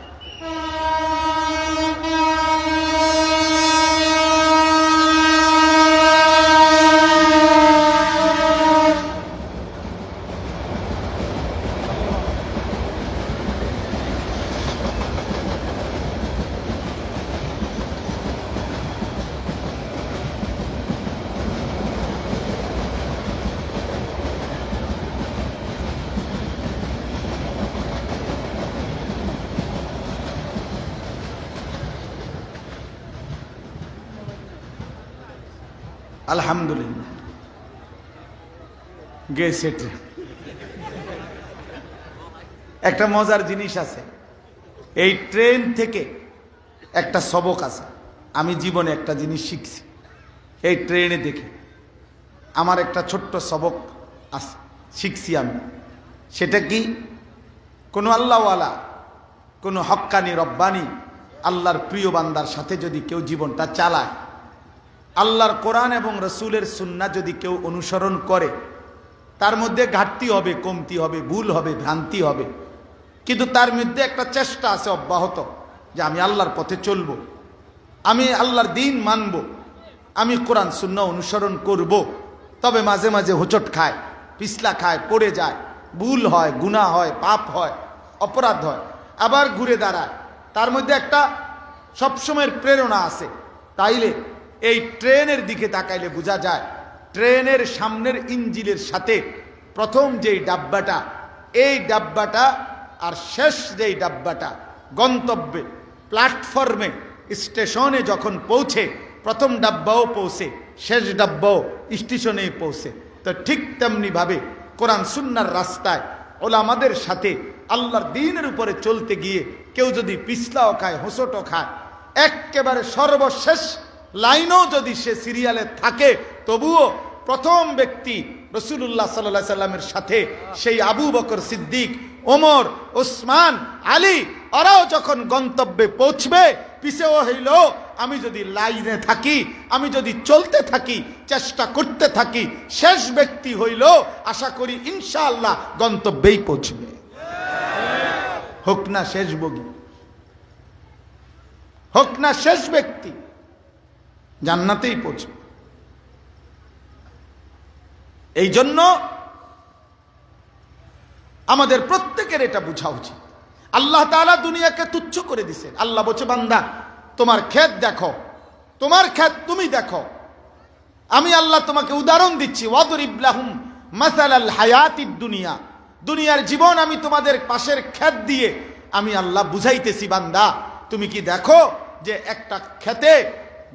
আলহামদুলিল্লাহ গেছে ট্রেন। একটা মজার জিনিস আছে এই ট্রেন থেকে, একটা সবক আছে। আমি জীবনে একটা জিনিস শিখছি এই ট্রেনে দেখে। আমার একটা ছোট্ট সবক আছে, শিখছি আমি। সেটা কি, কোনো আল্লাহওয়ালা, কোনো হক্কানি রব্বানি আল্লাহর প্রিয় বান্দার সাথে যদি কেউ জীবনটা চালায়, আল্লাহর কোরআন এবং রসুলের সুন্নাহ যদি কেউ অনুসরণ করে, তার মধ্যে ঘাটতি হবে, কমতি হবে, ভুল হবে, ভ্রান্তি হবে, কিন্তু তার মধ্যে একটা চেষ্টা আছে অব্যাহত যে আমি আল্লাহর পথে চলব, আমি আল্লাহর দ্বীন মানব, আমি কোরআন সুন্নাহ অনুসরণ করব। তবে মাঝে মাঝে হোঁচট খায়, পিছলা খায়, পড়ে যায়, ভুল হয়, গুনাহ হয়, পাপ হয়, অপরাধ হয়, আবার ঘুরে দাঁড়ায়। তার মধ্যে একটা সবসময়ের প্রেরণা আছে। তাইলে এই ট্রেনের দিকে তাকাইলে বোঝা যায়, ট্রেনের সামনের ইঞ্জিনের সাথে প্রথম যেই ডাব্বাটা, এই ডাব্বাটা আর শেষ যেই ডাব্বাটা গন্তব্যে, প্ল্যাটফর্মে, স্টেশনে যখন পৌঁছে, প্রথম ডাব্বাও পৌঁছে, শেষ ডাব্বাও স্টেশনেই পৌঁছে। তো ঠিক তেমনিভাবে কোরআন সুন্নাহর রাস্তায় ওলামাদের সাথে আল্লাহর দ্বীনের উপরে চলতে গিয়ে কেউ যদি পিছলাও খায়, হোঁচটও খায়, একেবারে সর্বশেষ লাইনও যদি সে সিরিয়ালে থাকে, তবুও প্রথম ব্যক্তি রাসূলুল্লাহ সাল্লাল্লাহু আলাইহি সাল্লামের সাথে সেই আবু বকর সিদ্দিক, ওমর, ওসমান, আলী, ওরাও যখন গন্তব্যে পৌঁছবে, পিছেও হইল আমি যদি লাইনে থাকি, আমি যদি চলতে থাকি, চেষ্টা করতে থাকি, শেষ ব্যক্তি হইল আশা করি ইনশাআল্লাহ গন্তব্যেই পৌঁছবে। হোক না শেষ বগি, হোক না শেষ ব্যক্তি, জান্নাতেই পৌঁছবে। এই জন্য আমাদের প্রত্যেকের এটা বোঝা উচিত। আল্লাহ তাআলা দুনিয়াকে তুচ্ছ করে দিয়েছেন। আল্লাহ বলছে, বান্দা তোমার ক্ষেত দেখো, তোমার ক্ষেত তুমি দেখো, আমি আল্লাহ তোমাকে উদাহরণ দিচ্ছি। ওয়াদরিব লাহুম মাসালাল হায়াতিদ দুনিয়া, দুনিয়ার জীবন আমি তোমাদের পাশের ক্ষেত দিয়ে আমি আল্লাহ বুঝাইতেছি। বান্দা তুমি কি দেখো যে একটা ক্ষেতে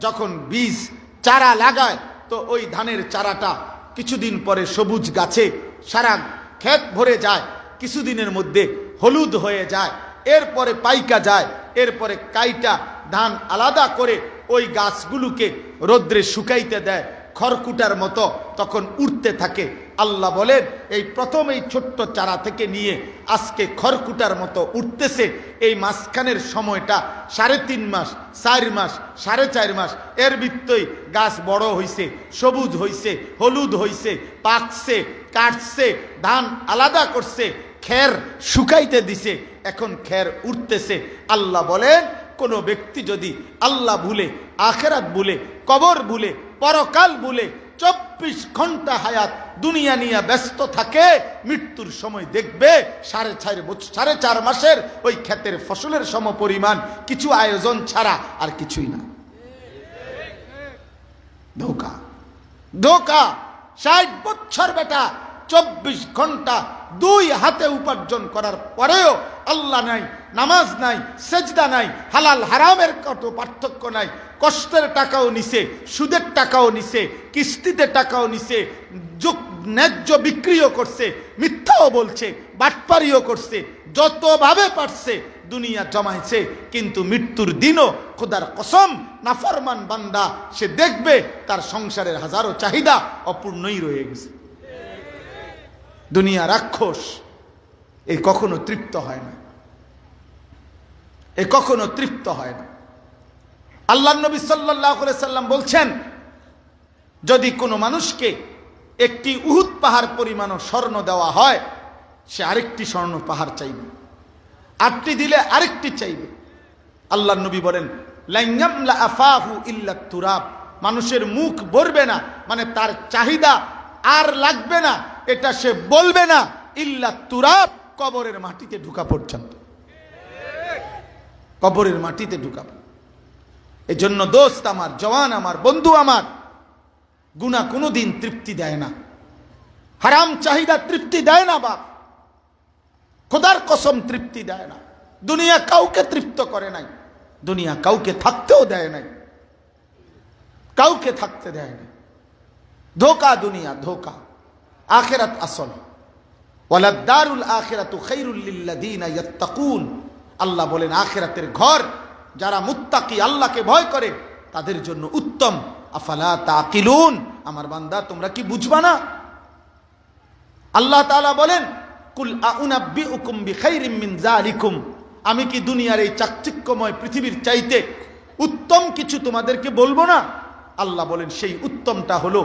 যখন বীজ চারা লাগায়, তো ওই ধানের চারাটা কিছুদিন পরে সবুজ গাছে সারা ক্ষেত ভরে যায়, কিছুদিনের মধ্যে হলুদ হয়ে যায়, এরপরে পাইকা যায়, এরপরে কাইটা ধান আলাদা করে ওই গাছগুলোকে রোদ্রে শুকাইতে দেয়, খড়কুটার মতো তখন উঠতে থাকে। আল্লাহ বলেন, এই প্রথম এই ছোট্ট চারা থেকে নিয়ে আজকে খড়কুটার মতো উঠতেছে, এই মাঝখানের সময়টা 3.5 মাস, 4 মাস, 4.5 মাস, এর ভিতরেই গাছ বড় হইছে, সবুজ হইছে, হলুদ হইছে, পাকছে, কাটছে, ধান আলাদা করছে, খের শুকাইতে দিছে, এখন খের উঠতেছে। আল্লাহ বলেন, কোনো ব্যক্তি যদি আল্লাহ ভুলে, আখেরাত ভুলে, কবর ভুলে, পরকাল ভুলে 24 ঘন্টা হায়াত দুনিয়া নিয়ে ব্যস্ত থাকে, মৃত্যুর সময় দেখবে 4.5 মাসের ওই ক্ষেতের ফসলের সমপরিমাণ কিছু আয়োজন ছাড়া আর কিছুই না। ধোকা, ধোকা। 60 বছর বেটা 24 ঘন্টা 2 হাতে উপার্জন করার পরেও আল্লাহ নাই, নামাজ নাই, সেজদা নাই, হালাল হারামের কত পার্থক্য নাই, কষ্টের টাকাও নিছে, সুদের টাকাও নিছে, কিস্তিতে টাকাও নিছে, ন্যায্য বিক্রিও করছে, মিথ্যাও বলছে, বাটপারিও করছে, যতভাবে পারছে দুনিয়া জমাইছে, কিন্তু মৃত্যুর দিনও খোদার কসম নাফরমান বান্দা সে দেখবে তার সংসারের হাজারো চাহিদা অপূর্ণই রয়ে গেছে। দুনিয়া রাক্ষস, এ কখনো তৃপ্ত হয় না, এ কখনো তৃপ্ত হয় না। আল্লাহর নবী সাল্লাল্লাহু আলাইহি সাল্লাম বলছেন, যদি কোনো মানুষকে একটি উহুদ পাহাড় পরিমাণ স্বর্ণ দেওয়া হয়, সে আরেকটি স্বর্ণ পাহাড় চাইবে, আটটি দিলে আরেকটি চাইবে। আল্লাহর নবী বলেন, লা ইয়ামলা আফাহু ইল্লা তুরাব, মানুষের মুখ ভরবে না, মানে তার চাহিদা আর লাগবে না, এটা সে বলবে না, ইল্লা তুরাব, কবরের মাটিতে ঢুকা পর্যন্ত, কবরের মাটিতে ঢুকা। এজন্য দোস্ত আমার, জওয়ান আমার, বন্ধু আমার, গুনাহ কোনোদিন তৃপ্তি দেয় না, হারাম চাহিদা তৃপ্তি দেয় না বাপ, খোদার কসম তৃপ্তি দেয় না। দুনিয়া কাউকে তৃপ্ত করে নাই, দুনিয়া কাউকে থাকতেও দেয় নাই, কাউকে থাকতে দেয় নাই। ধোকা দুনিয়া, ধোকা। আখিরাত আসল। ওয়ালাদ দারুল আখিরাতু খায়রুল লিল্লাযিনা ইয়াত্তাকুন। আল্লাহ বলেন, আখিরাতের ঘর যারা মুত্তাকি, আল্লাহকে ভয় করে, তাদের জন্য উত্তম। আফালা তাকিলুন, আমার বান্দা তোমরা কি বুঝবা না? আল্লাহ তাআলা বলেন, কুল আউনাব্বিউকুম বিখাইরিম মিন যালিকুম, আমি কি দুনিয়ার এই চাকচিক্যময় পৃথিবীর চাইতে উত্তম কিছু তোমাদেরকে বলবো না? আল্লাহ বলেন, সেই উত্তমটা হলো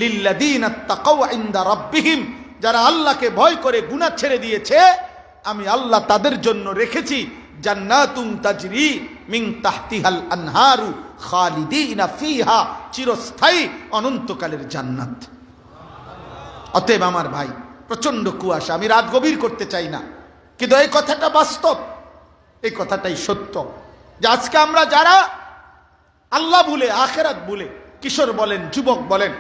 লিল্লাযিনা তাকাউ ইনদা রাব্বিহিম, যারা আল্লাহকে ভয় করে গুনাহ ছেড়ে দিয়েছে, আমি আল্লাহ তাদের জন্য রেখেছি জান্নাতুন তাজরি মিন তাহতিহাল আনহারু খালিদিনা ফিহা, চিরস্থায়ী অনন্তকালের জান্নাত। অতএব আমার ভাই, প্রচন্ড কুয়াশা, আমি রাত গভীর করতে চাই না, কিন্তু এই কথাটা বাস্তব, এই কথাটাই সত্য, যে আজকে আমরা যারা আল্লাহ ভুলে, আখিরাত ভুলে, কিশোর বলেন, যুবক বলেন,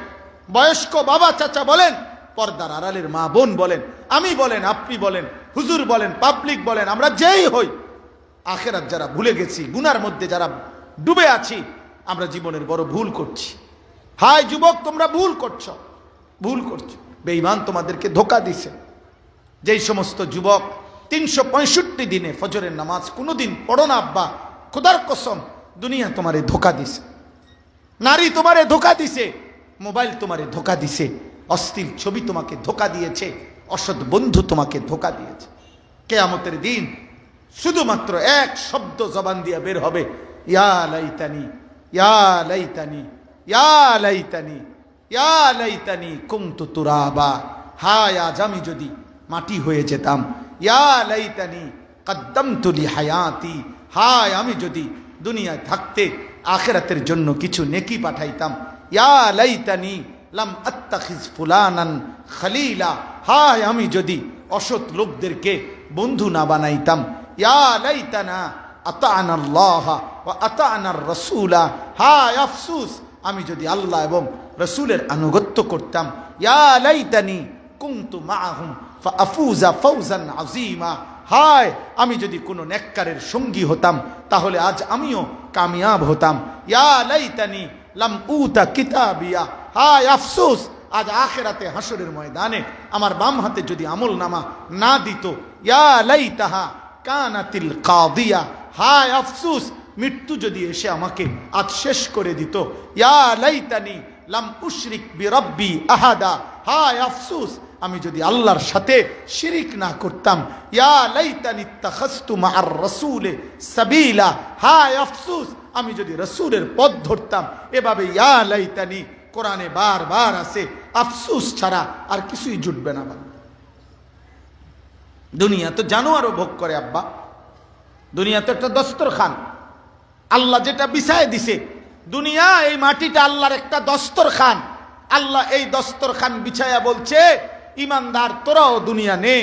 বয়স্ক বাবা চাচা বলেন, পর্দার আড়ালের মা বোন বলেন, আমি বলেন, আপনি বলেন, হুজুর বলেন, পাবলিক বলেন, আমরা যেই হই, আখিরাত যারা ভুলে গেছি, গুনার মধ্যে যারা ডুবে আছি, আমরা জীবনের বড় ভুল করছি। হায় যুবক, তোমরা ভুল করছো, ভুল করছো। বেঈমান তোমাদেরকে ধোকা দিছে। যেই সমস্ত যুবক 365 দিনে ফজরের নামাজ কোনোদিন পড়ো না আব্বা, খোদার কসম, দুনিয়া তোমারে ধোকা দিছে, নারী তোমারে ধোকা দিছে, মোবাইল তোমারে ধোকা দিছে, অশ্লীল ছবি তোমাকে ধোকা দিয়েছে, অসৎ বন্ধু তোমাকে ধোকা দিয়েছে। কিয়ামতের দিন শুধুমাত্র এক শব্দ জবান দিয়ে বের হবে, ইয়া লাইতানি, ইয়া লাইতানি, ইয়া লাইতানি, ইয়া লাইতানি কুনতু তুরাবা, হায় আজ আমি যদি মাটি হয়ে যেতাম, ইয়া লাইতানি কদ্দামতু লি হায়াতি, হায় আমি যদি দুনিয়ায় থাকতে আখিরাতের জন্য কিছু নেকি পাঠাইতাম, ইয়া লাইতানি লাম আত্তাখিজ ফুলানান খলিলা, হায় আমি যদি অসৎ লোকদেরকে বন্ধু না বানাইতাম, ইয়া লাইতানা আতা'না আল্লাহ ওয়া আতা'না রাসূলা, হায় আফসোস আমি যদি আল্লাহ এবং রাসূলের আনুগত্য করতাম, ইয়া লাইতানি কুনতু মাআহুম ফাআফুজা ফাওজান আযীমা, হায় আমি যদি কোনো নেককারের সঙ্গী হতাম, তাহলে আজ আমিও কামিয়াব হতাম, ইয়া লাইতানি লাম উতা কিতাবিয়া, হায় আফসোস আজ আখিরাতে হাসরের ময়দানে আমার বাম হাতে যদি আমল নামা না দিত, ইয়া লাইতাহা কানাতিল কাদিয়া, হায় আফসোস মৃত্যু যদি এসে আমাকে আজ শেষ করে দিত, ইয়া লাইতানি লাম উশরিক বিরব্বি আহাদা, হায় আফসোস আমি যদি আল্লাহর সাথে শিরিক না করতাম, ইয়া লাইতানি ইত্তাখাযতু মা'আর রাসূলি সাবিলা, হায় আফসোস আমি যদি রাসূলের পথ ধরতাম। এভাবে ইয়া লাইতানি কোরআনে বারবার আছে, আফসোস ছাড়া আর কিছুই জুটবে না। দুনিয়া তো জানোয়ারও ভোগ করে আব্বা, দুনিয়া তো একটা দস্তরখান, আল্লাহ যেটা বিছায় দিছে, দুনিয়া এই মাটিটা আল্লাহর একটা দস্তরখান। আল্লাহ এই দস্তরখান বিছায়া বলছে, ইমানদার তোরাও দুনিয়া নে,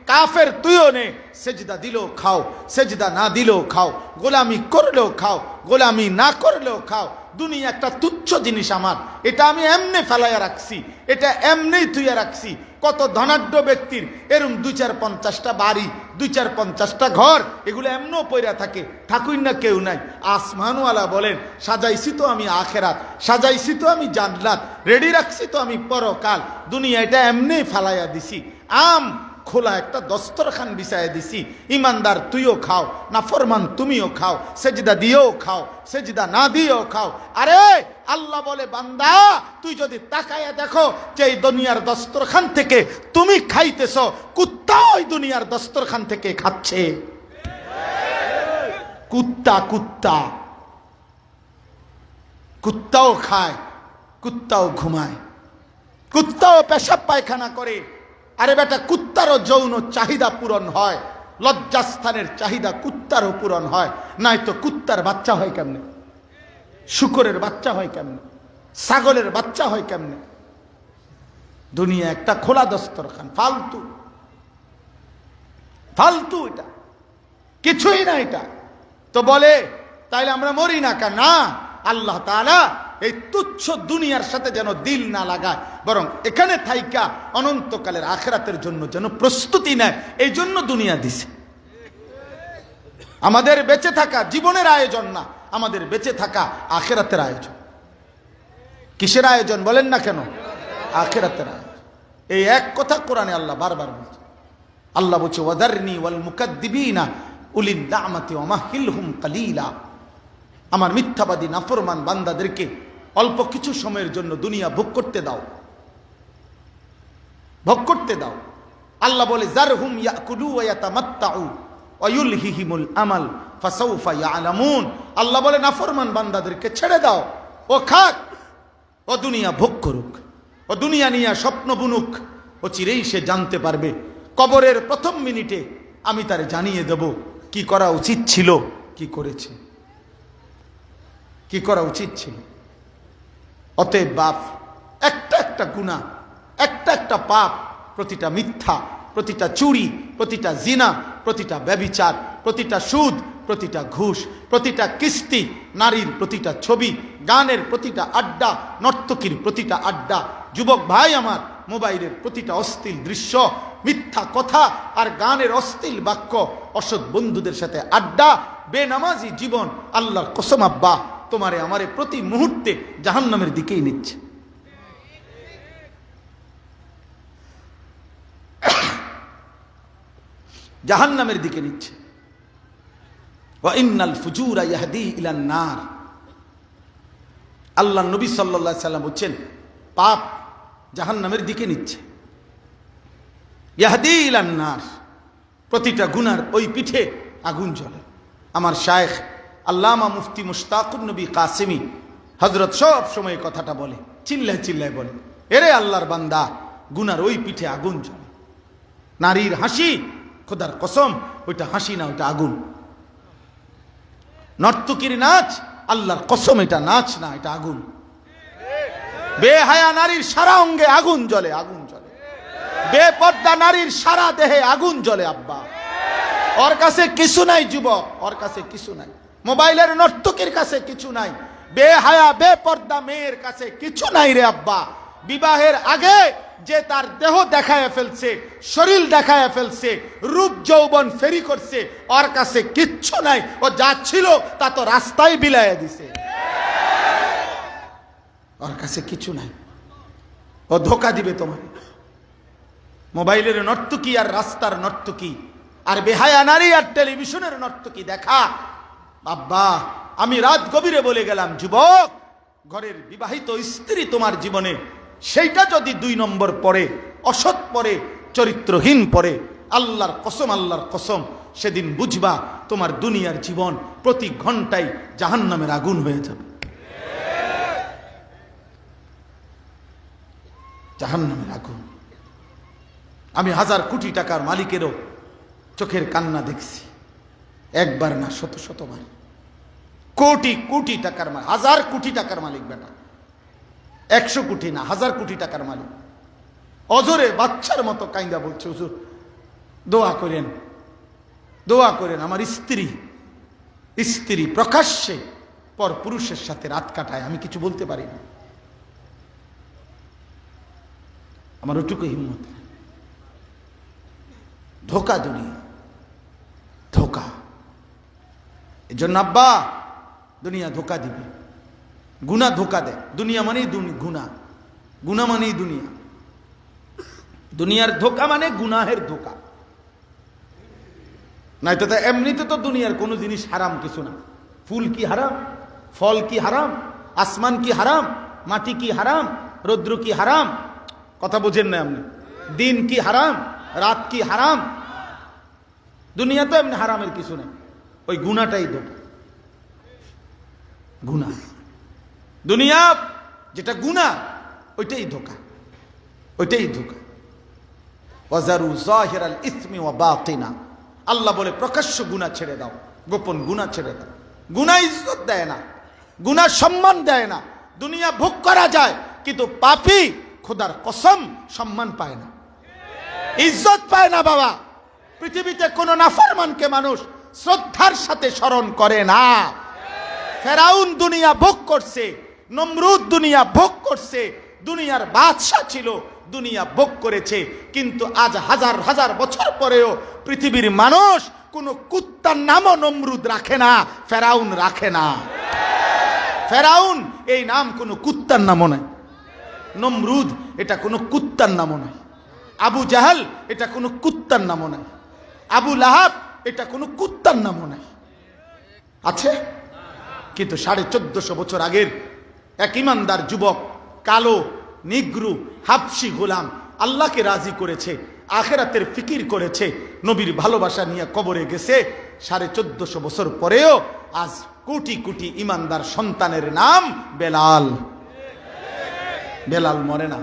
কাফের তুইও নে, সেজদা দিলেও খাও, সেজদা না দিলেও খাও, গোলামি করলেও খাও, গোলামি না করলেও খাও। দুনিয়া একটা তুচ্ছ জিনিস আমার, এটা আমি এমনি ফেলাইয়া রাখছি, এটা এমনিই থুইয়া রাখছি। কত ধনাঢ্য ব্যক্তির এরম 2-4-50টা বাড়ি, 2-4-50টা ঘর, এগুলো এমনও পইরা থাকে, থাকুই না কেউ নাই। আসমানওয়ালা বলেন, সাজাইছি তো আমি আখেরাত, সাজাইছি তো আমি জান্নাত, রেডি রাখছি তো আমি পরকাল। দুনিয়া এটা এমনিই ফেলাইয়া দিছি, আম খোলা একটা দস্তরখান বিছাইয়া দিছি। ইমানদার তুইও খাও, নাফরমান তুমিও খাও, সেজদা দিয়েও খাও, সেজদা না দিয়েও খাও। আরে আল্লাহ বলে, বান্দা তুই যদি তাকায়া দেখো যে এই দুনিয়ার দস্তরখান থেকে তুমি খাইতেছ, কুত্তা ওই দুনিয়ার দস্তরখান থেকে খাচ্ছে। কুত্তা কুত্তা কুত্তাও খায়, কুত্তাও ঘুমায়, কুত্তাও পেশাব পায়খানা করে। আরে বেটা, কুত্তারও যৌন চাহিদা পূরণ হয়, লজ্জাস্থানের চাহিদা কুত্তারও পূরণ হয়। নাই তো কুত্তার বাচ্চা হয় কেমনে, শুকরের বাচ্চা হয় কেমনে, ছাগলের বাচ্চা হয় কেমনে? দুনিয়া একটা খোলা দস্তরখান, ফালতু ফালতু, এটা কিছুই না। এটা তো বলে তাইলে আমরা মরি না কেন? না, আল্লাহ তাআলা এই তুচ্ছ দুনিয়ার সাথে যেন দিল না লাগায়, বরং এখানে থাইকা অনন্তকালের আখিরাতের জন্য যেন প্রস্তুতি নেয়, এই জন্য দুনিয়া দিছে। আমাদের বেঁচে থাকা জীবনের আয়োজন না, আমাদের বেঁচে থাকা আখিরাতের আয়োজন। কিসের আয়োজন বলেন না কেন? আখিরাতের আয়োজন। এই এক কথা কোরআনে আল্লাহ বারবার বলছে। আল্লাহ বলছে, ওয়াদারনি ওয়াল মুকাদ্দিবিনা উলিন না'মাতি ওয়া মাহিলহুম কালিলা। আমার মিথ্যাবাদী নাফরমান বান্দাদেরকে অল্প কিছু সময়ের জন্য দুনিয়া ভোগ করতে দাও, ভোগ করতে দাও। আল্লাহ বলে, জারহুম ইয়াকুলু ওয়া ইয়াতামাত্তাউ ওয়া ইউলহিহিমুল আমাল ফাসাউফা ইয়ালামুন। আল্লাহ বলে, নাফরমান বান্দাদেরকে ছেড়ে দাও, ও খাক, ও দুনিয়া ভোগ করুক, ও দুনিয়া নিয়ে স্বপ্ন বুনুক, ও চিরেই সে জানতে পারবে। কবরের প্রথম মিনিটে আমি তারে জানিয়ে দেব কি করা উচিত ছিল, কি করেছে, কি করা উচিত ছিল। অতএব বাপ, একটা একটা গুনাহ, একটা একটা পাপ, প্রতিটা মিথ্যা, প্রতিটা চুরি, প্রতিটা জিনা, প্রতিটা ব্যভিচার, প্রতিটা সুদ, প্রতিটা ঘুষ, প্রতিটা কিস্তি, নারীর প্রতিটা ছবি, গানের প্রতিটা আড্ডা, নর্তকীর প্রতিটা আড্ডা, যুবক ভাই আমার, মোবাইলের প্রতিটা অশ্লীল দৃশ্য, মিথ্যা কথা আর গানের অশ্লীল বাক্য, অসৎ বন্ধুদের সাথে আড্ডা, বেনামাজি জীবন, আল্লাহর কসম আব্বা, তোমারে আমারে প্রতি মুহূর্তে জাহান্নামের দিকেই নিচ্ছে। জাহান্নামের দিকে নিচ্ছে। ওয়া ইন্নাল ফুজুরা ইয়াহদি ইলান নার। আল্লাহ নবী সাল্লাল্লাহু আলাইহি সাল্লাম বলেন, পাপ জাহান্নামের দিকে নিচ্ছে। ইয়াহদি ইলান নার, প্রতিটা গুনার ওই পিঠে আগুন জ্বলে। আমার শায়েখ আল্লামা মুফতি মুশতাকুন নবী কাসেমি হযরত সব সময় কথাটা বলে, চিল্লায় চিল্লায় বলে, এরে আল্লাহর বান্দা, গুনার ওই পিঠে আগুন জ্বলে। নারীর হাসি, খোদার কসম, ওইটা হাসি না, ওইটা আগুন। নর্তকীর নাচ, আল্লাহর কসম, এটা নাচ না, এটা আগুন। বেহায়া নারীর সারা অঙ্গে আগুন জ্বলে, আগুন জ্বলে। বেপর্দা নারীর সারা দেহে আগুন জ্বলে আব্বা। ওর কাছে কিছু নাই যুবক, ওর কাছে কিছু নাই। মোবাইলের নর্তকীর কাছে কিছু নাই, বেহায়া বেপর্দা মেয়ের কাছে কিছু নাই রে আব্বা। বিবাহের আগে যে তার দেহ দেখায় ফেলছে, শরীর দেখায় ফেলছে, রূপ যৌবন ফেরি করছে, ওর কাছে কিচ্ছু নাই। ও যা ছিল তা তো রাস্তায় বিলাইয়া দিছে, ওর কাছে কিছু নাই। ও ধোকা দিবে তোমার। মোবাইলের নর্তকী আর রাস্তার নর্তকী আর বেহায়া নারী আর টেলিভিশনের নর্তকী দেখা, আব্বা আমি রাত গভীরে বলে গেলাম, যুবক, ঘরের বিবাহিত স্ত্রী তোমার জীবনে, সেইটা যদি 2 নম্বর পরে, অসৎ পরে, চরিত্রহীন পরে, আল্লাহর কসম, আল্লাহর কসম, সেদিন বুঝবা তোমার দুনিয়ার জীবন প্রতি ঘন্টায় জাহান্নামের আগুন হয়ে যাবে, জাহান্নামের আগুন। আমি 1000 কোটি টাকার মালিকেরও চোখের কান্না দেখছি, একবার না, শত শতবার। কোটি কোটি টাকার মালিক, 1000 কোটি টাকার মালিক বেটা, 100 কোটি না, 1000 কোটি টাকার মালিক, অজরে বাচ্চার মতো কাইন্দা বলছে, হুজুর দোয়া করেন, দোয়া করেন। আমার স্ত্রী প্রকাশ্যে পর পুরুষের সাথে রাত কাটায়, আমি কিছু বলতে পারি না, আমার ওটুকু হিম্মত নেই। ধোকা দুনিয়া, ধোকা। এই জন্য আব্বা, দুনিয়া ধোকা দিবে, গুনাহ ধোকা দেয়। দুনিয়া মানেই গুনাহ, গুনাহ মানেই দুনিয়া। দুনিয়ার ধোকা মানে গুনাহের ধোকা। নাই তো এমনিতে তো দুনিয়ার কোনো জিনিস হারাম কিছু না। ফুল কি হারাম, ফল কি হারাম, আসমান কি হারাম, মাটি কি হারাম, রৌদ্র কি হারাম, কথা বোঝেন না আপনি? দিন কি হারাম, রাত কি হারাম? দুনিয়া তো এমনি হারামের কিছু নেই, ওই গুনাহটাই ধোকা, গুনাহ। দুনিয়া যেটা গুনাহ ওইটাই ধোঁকা, ওইটাই ধোঁকা। ওয়াজারু যাহিরাল ইসমি ওয়া বাতিনা, আল্লাহ বলে প্রকাশ্য গুনাহ ছেড়ে দাও, গোপন গুনাহ ছেড়ে দাও। গুনাহ ইজ্জত দেয় না, গুনাহ সম্মান দেয় না। দুনিয়া ভোগ করা যায়, কিন্তু পাপী খোদার কসম সম্মান পায় না, ইজ্জত পায় না। বাবা, পৃথিবীতে কোন নাফরমানকে মানুষ শ্রদ্ধার সাথে স্মরণ করে না। ফেরাউন দুনিয়া ভোগ করছে, নমরুদ দুনিয়া ভোগ করছে, দুনিয়ার বাদশা ছিল, দুনিয়া ভোগ করেছে, কিন্তু আজ হাজার হাজার বছর পরেও পৃথিবীর মানুষ কোন কুত্তার নামও নমরুদ রাখে না, ফেরাউন রাখে না। ফেরাউন এই নাম কোনো কুত্তার নামও নাই, নমরুদ এটা কোনো কুত্তার নামও নাই, আবু জাহাল এটা কোনো কুত্তার নামও নাই, আবু লাহাব এটা কোনো কুত্তার নামও নাই। আছে? কিন্তু 1450 বছর আগের এক ইমানদার যুবক, কালো নিগ্রু হাবশি গোলাম, আল্লাহকে রাজি করেছে, আখেরাতের ফিকির করেছে, নবীর ভালোবাসা নিয়ে কবরে গেছে। 1450 বছর পরেও আজ কোটি কোটি ইমানদার সন্তানের নাম বেলাল। বেলাল মরে না,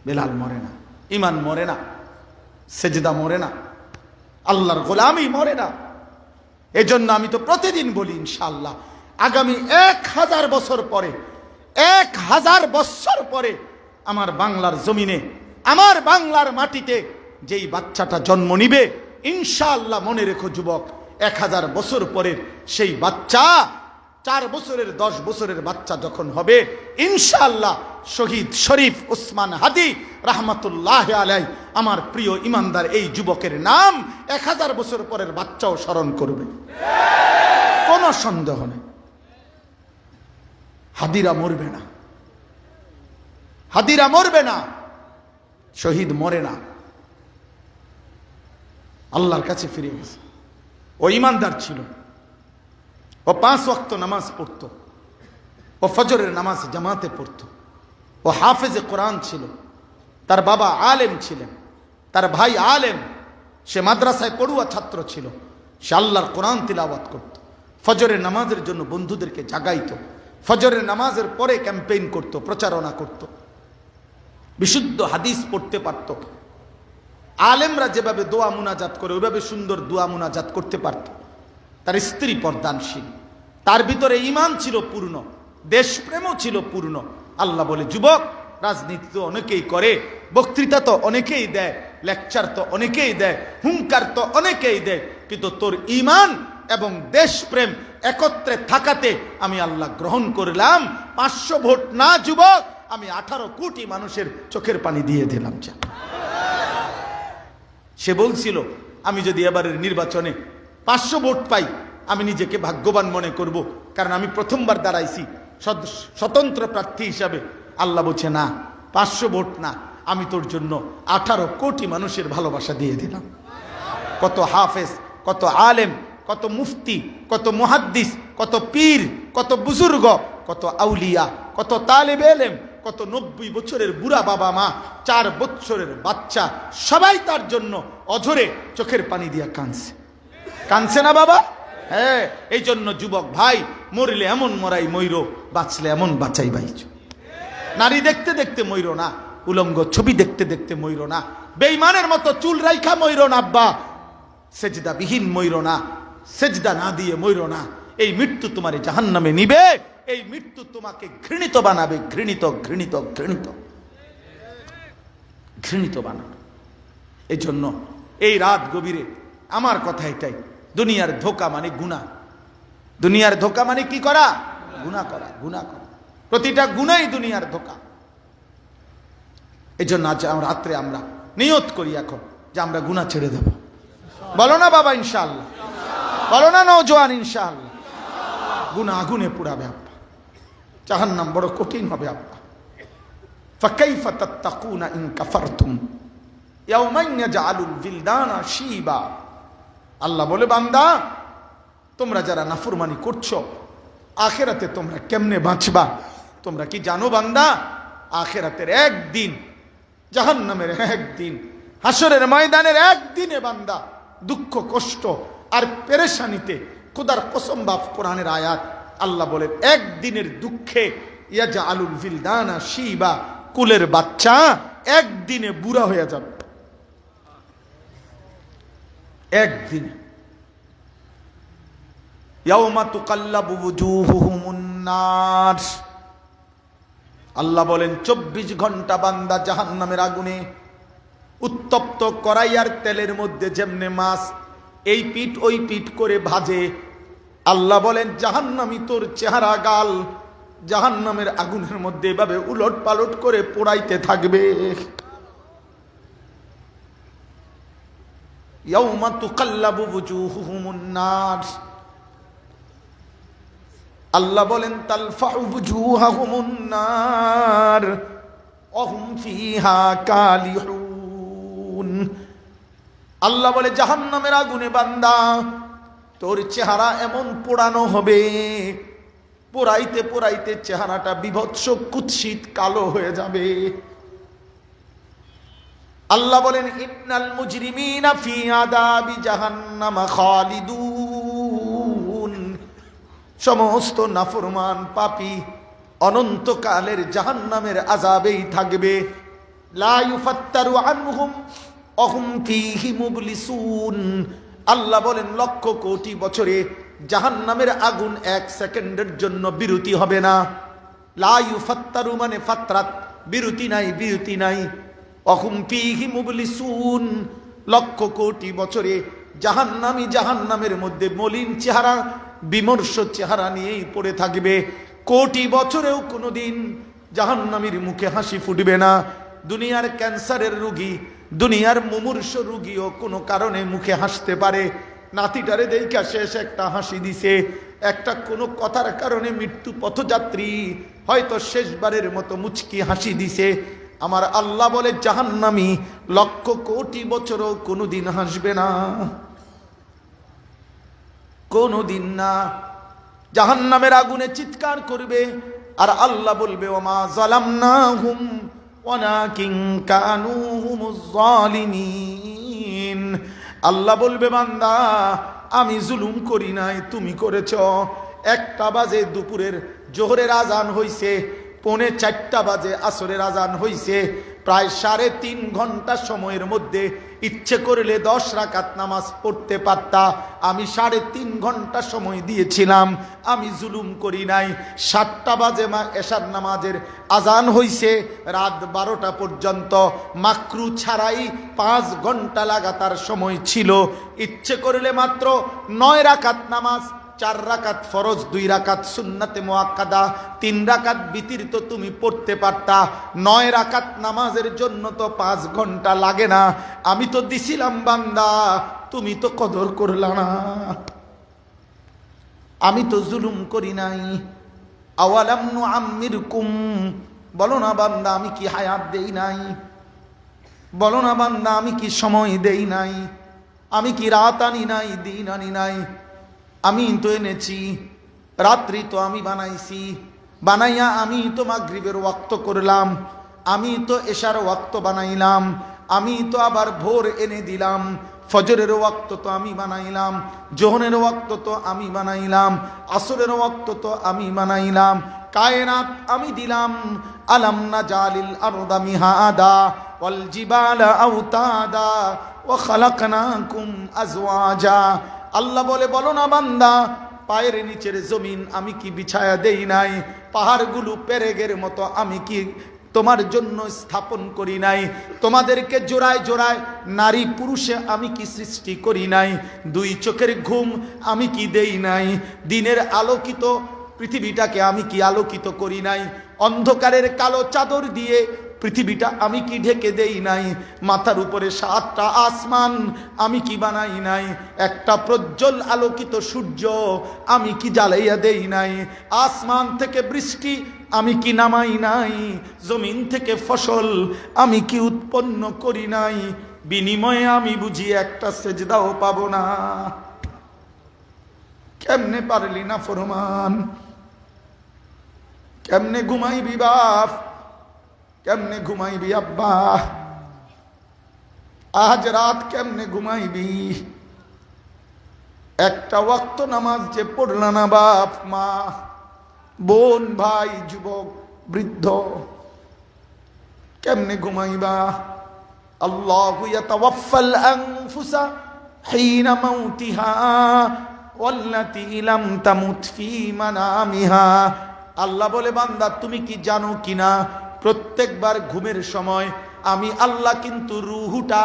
বেলাল মরে না, ইমান মরে না, সেজদা মরে না, আল্লাহর গোলামি মরে না। এজন্য আমি তো প্রতিদিন বলি, ইনশাআল্লাহ আগামী 1000 বছর পরে, 1000 বছর পরে আমার বাংলার জমিনে, আমার বাংলার মাটিতে যেই বাচ্চাটা জন্ম নিবে, ইনশাআল্লাহ মনে রেখো যুবক, 1000 বছর পরের সেই বাচ্চা, 4 বছরের 10 বছরের বাচ্চা যখন হবে, ইনশাআল্লাহ শহীদ শরীফ ওসমান হাদি রহমতুল্লাহ আলাই, আমার প্রিয় ইমানদার এই যুবকের নাম 1000 বছর পরের বাচ্চাও স্মরণ করবে, কোনো সন্দেহ নেই। হাদিরা মরবে না, হাদিরা মরবে না, শহীদ মরে না, আল্লাহর কাছে ফিরে গেছে। ও ইমানদার ছিল, ও 5 ওয়াক্ত নামাজ পড়তো, ও ফজরের নামাজ জামাতে পড়তো, ও হাফেজে কোরআন ছিল, তার বাবা আলেম ছিলেন, তার ভাই আলেম, সে মাদ্রাসায় পড়ুয়া ছাত্র ছিল, সে আল্লাহর কোরআন তিলাওয়াত করত, ফজরের নামাজের জন্য বন্ধুদেরকে জাগাইতো, ফজরের নামাজের পরে ক্যাম্পেইন করত, প্রচারণা করত, বিশুদ্ধ হাদিস পড়তে পারত। আলেমরা যেভাবে দোয়া মুনাজাত করে ওইভাবে সুন্দর দোয়া মুনাজাত করতে পারত। তার স্ত্রী পর্দানশীল, তার ভিতরে ঈমান ছিল পূর্ণ, দেশপ্রেমও ছিল পূর্ণ। আল্লাহ বলে, যুবক, রাজনীতি তো অনেকেই করে, বক্তৃতা তো অনেকেই দেয়, লেকচার তো অনেকেই দেয়, হুঙ্কার তো অনেকেই দেয়, কিন্তু তোর ঈমান এবং দেশপ্রেম একত্রে থাকাতে আমি আল্লাহ গ্রহণ করলাম। 500 ভোট না যুবক, আমি 18 কোটি মানুষের চোখের পানি দিয়ে দিলাম। সে বলছিল, আমি যদি এবারের নির্বাচনে 500 ভোট পাই, আমি নিজেকে ভাগ্যবান মনে করব, কারণ আমি প্রথমবার দাঁড়াইছি স্বতন্ত্র প্রার্থী হিসাবে। আল্লাহ বলছে, না, 500 ভোট না, আমি তোর জন্য 18 কোটি মানুষের ভালোবাসা দিয়ে দিলাম। কত হাফেজ, কত আলেম, কত মুফতি, কত মুহাদ্দিস, কত পীর, কত বুজুর্গ, কত আউলিয়া, কত তালেবে ইলম, কত 90 বছরের বুড়া বাবা মা, 4 বছরের বাচ্চা, সবাই তার জন্য অঝরে চোখের পানি দিয়া কাঁদছে। কাঁদছে না বাবা? হ্যাঁ। এই জন্য যুবক ভাই, মরলে এমন মরাই মইরো, বাঁচলে এমন বাঁচাই বাইচ। নারী দেখতে দেখতে মইরো না, উলঙ্গ ছবি দেখতে দেখতে মইরো না, বেঈমানের মতো চুল রাইখা মইরো না আব্বা, সেজদা বিহীন মইরো না, সেজদা না দিয়ে মইরো না। এই মৃত্যু তোমার জাহান্নামে নিবে, এই মৃত্যু তোমাকে ঘৃণিত বানাবে, ঘৃণিত ঘৃণিত ঘৃণিত ঘৃণিত বানাবে। এই জন্য এই রাত গভীরে আমার কথা এটাই, দুনিয়ার ধোঁকা মানে গুনাহ। দুনিয়ার ধোঁকা মানে কি করা? গুনাহ করা, গুনাহ করা। প্রতিটা গুনাহই দুনিয়ার ধোঁকা। এই জন্য আজ রাত্রে আমরা নিয়ত করি এখন যে আমরা গুনাহ ছেড়ে দেব। বলো না বাবা ইনশাআল্লাহ, বলো না নওজোয়ান ইনশাআল্লাহ। গুনাহ আগুনে পুড়াবে আব্বা, জাহান্নাম বড় কঠিন হবে আব্বা। ফাকাইফা তাত্তাকুনা ইন কাফারতুম ইয়াওমান ইয়াজআলুল বিলদানা শিবা। আল্লাহ বলে, বান্দা, তোমরা যারা নাফরমানি করছো, আখেরাতে তোমরা কেমনে বাঁচবা? তোমরা কি জানো বান্দা, আখেরাতের একদিন, জাহান্নামের একদিন, হাসরের ময়দানের একদিনে বান্দা দুঃখ কষ্ট আর পেরেশানিতে, খোদার কসম বাপ, কোরআনের আয়াত, আল্লাহ বলেন একদিনের দুঃখে ইয়াজআলুল ফিলদানা শিবা, কুলের বাচ্চা একদিনে বুড়া হয়ে যাবে, একদিনে। ইয়াউমা তুকাল্লাবু ওয়ুজুহুহুমুন নার, আল্লাহ বলেন 24 ঘন্টা বান্দা জাহান্নামের আগুনে উত্তপ্ত কড়াইয়ার তেলের মধ্যে যেমনে মাছ এই পিঠ ওই পিঠ করে ভাজে, আল্লাহ বলেন জাহান্নামী তোর চেহারা গাল জাহান্নামের আগুনের মধ্যে এভাবে উলট পালট করে পোড়াইতে থাকবে। ইয়াউমা তুকাল্লাবু ওয়ুজুহুহুমুন নার, আল্লাহ বলেন তালফাউ ওয়ুজুহাহুমুন নার ওয়া হুম ফিহা কালিহুন, আল্লাহ বলে জাহান্নামের আগুনে বান্দা তোর চেহারা এমন পোড়ানো হবে, পোড়াইতে পোড়াইতে চেহারাটা বিভৎস কুৎসিত কালো হয়ে যাবে। আল্লাহ বলেন ইন্নাল মুজরিমিনা ফি আযাবি জাহান্নাম খালিদুন, সমস্ত নাফরমান পাপী অনন্তকালের জাহান্নামের আযাবেই থাকবে। লা ইউফাত্তারু আনহুম ওয়া হুম ফীহি মুবলিসুন, আল্লাহ বলেন লক্ষ কোটি বছরে জাহান্নামের আগুন 1 সেকেন্ডের জন্য বিরতি হবে না। লা ইউফাত্তারু মানে ফাতরাত, বিরতি নাই, বিরতি নাই। ওয়া হুম ফীহি মুবলিসুন, লক্ষ কোটি বছরে জাহান্নামী জাহান্নামের মধ্যে মলিন চেহারা বিমর্ষ চেহারা নিয়েই পড়ে থাকবে। কোটি বছরেও কোনোদিন জাহান্নামীর মুখে হাসি ফুটবে না। দুনিয়ার ক্যান্সারের রোগী, দুনিয়ার মুমূর্ষ রোগীও কোনো কারণে মুখে হাসতে পারে, নাতিটারে দেখা শেষ একটা হাসি দিছে, একটা কোনো কথার কারণে মৃত্যু পথযাত্রী হয়তো শেষবারের মতো মুচকি হাসি দিছে। আমার আল্লাহ বলে জাহান্নামী লক্ষ কোটি বছরও কোনোদিন হাসবে না, কোনোদিন না। জাহান্নামের আগুনে চিৎকার করবে আর আল্লাহ বলবে ওমা যালামনাহুম ওয়ালাকিন কানু হুমুজ যালিমিন, আল্লাহ বলবে বান্দা আমি জুলুম করি নাই, তুমি করেছো। 1টা বাজে দুপুরের জোহরের আজান হইছে, 3:45 বাজে আসরের আজান হইছে, প্রায় 3.5 ঘন্টা সময়ের মধ্যে ইচ্ছে করলে 10 রাকাত নামাজ পড়তে পারতা, আমি 3.5 ঘন্টা সময় দিয়েছিলাম, আমি জুলুম করি নাই। 7টা বাজে এশার নামাজের আজান হইছে, রাত 12টা পর্যন্ত মাকরু ছাড়াই 5 ঘন্টা লাগাতার সময় ছিল, ইচ্ছে করলে মাত্র 9 রাকাত নামাজ, 4 রাকাত ফরজ, 2 রাকাত সুন্নাতে মুআক্কাদা, 3 রাকাত বিতির তো তুমি পড়তে পারতা। 9 রাকাত নামাজের জন্য তো 5 ঘন্টা লাগে না, আমি তো দিছিলাম বান্দা, তুমি তো কদর করলা না, আমি তো জুলুম করি নাই। আওয়ালাম নুআম্মিরকুম, বলো না বান্দা আমি কি হায়াত দেই নাই, বলো না বান্দা আমি কি সময় দেই নাই, আমি কি রাত আনি নাই, দিন আনি নাই, আমি তো এনেছি, রাত্রি তো আমি বানাইছি, বানাইয়া আমি তো মাগরিবের ওয়াক্ত করলাম, আমি তো এশার ওয়াক্ত বানাইলাম, আমি তো আবার ভোর এনে দিলাম, ফজরের ওয়াক্ত তো আমি বানাইলাম, জোহরের ওয়াক্ত তো আমি বানাইলাম, আসরের ওয়াক্ত তো আমি বানাইলাম, কায়নাত আমি দিলাম। আলাম নাজালিল আরদা মিহাদা ওয়াল জিবালা আওতাদা ওয়া খালাকনাকুম আজওয়াজা, আল্লাহ বলে বলো না বান্দা পায়ের নিচের জমিন আমি কি বিছায়া দেই নাই, পাহাড়গুলো পেরেগের মতো আমি কি তোমার জন্য স্থাপন করি নাই, তোমাদেরকে জোড়ায় জোড়ায় নারী পুরুষে আমি কি সৃষ্টি করি নাই, 2 চোখের ঘুম আমি কি দেই নাই, দিনের আলোকিত পৃথিবীটাকে আমি কি আলোকিত করি নাই, অন্ধকারের কালো চাদর দিয়ে পৃথিবীটা আমি কি ঢেকে দেই নাই, মাথার উপরে 7টা আসমান আমি কি বানাই নাই, একটা প্রজ্জ্বল আলোকিত সূর্য আমি কি জ্বালাইয়া দেই নাই, আসমান থেকে বৃষ্টি আমি কি নামাই নাই, জমিন থেকে ফসল আমি কি উৎপন্ন করি নাই, বিনিময়ে আমি বুঝি একটা সেজদাও পাবো না। কেমনে পারলি না ফরমান, কেমনে ঘুমাইবি বাপ, কেমনে ঘুমাইবি আব্বা, আজ রাত কেমনে ঘুমাইবি, একটা ওয়াক্ত নামাজ যে পড়লা না বাপ মা বোন ভাই যুবক বৃদ্ধ, কেমনে ঘুমাইবা? আল্লাহু ইয়াতাওয়াফাল আনফুসা হিনা মাউতিহা ওয়াল্লাতী লাম তামুত ফী মানামিহা। আল্লাহ বলে, বান্দা তুমি কি জানো কিনা, প্রত্যেকবার ঘুমের সময় আমি আল্লাহ কিন্তু রুহুটা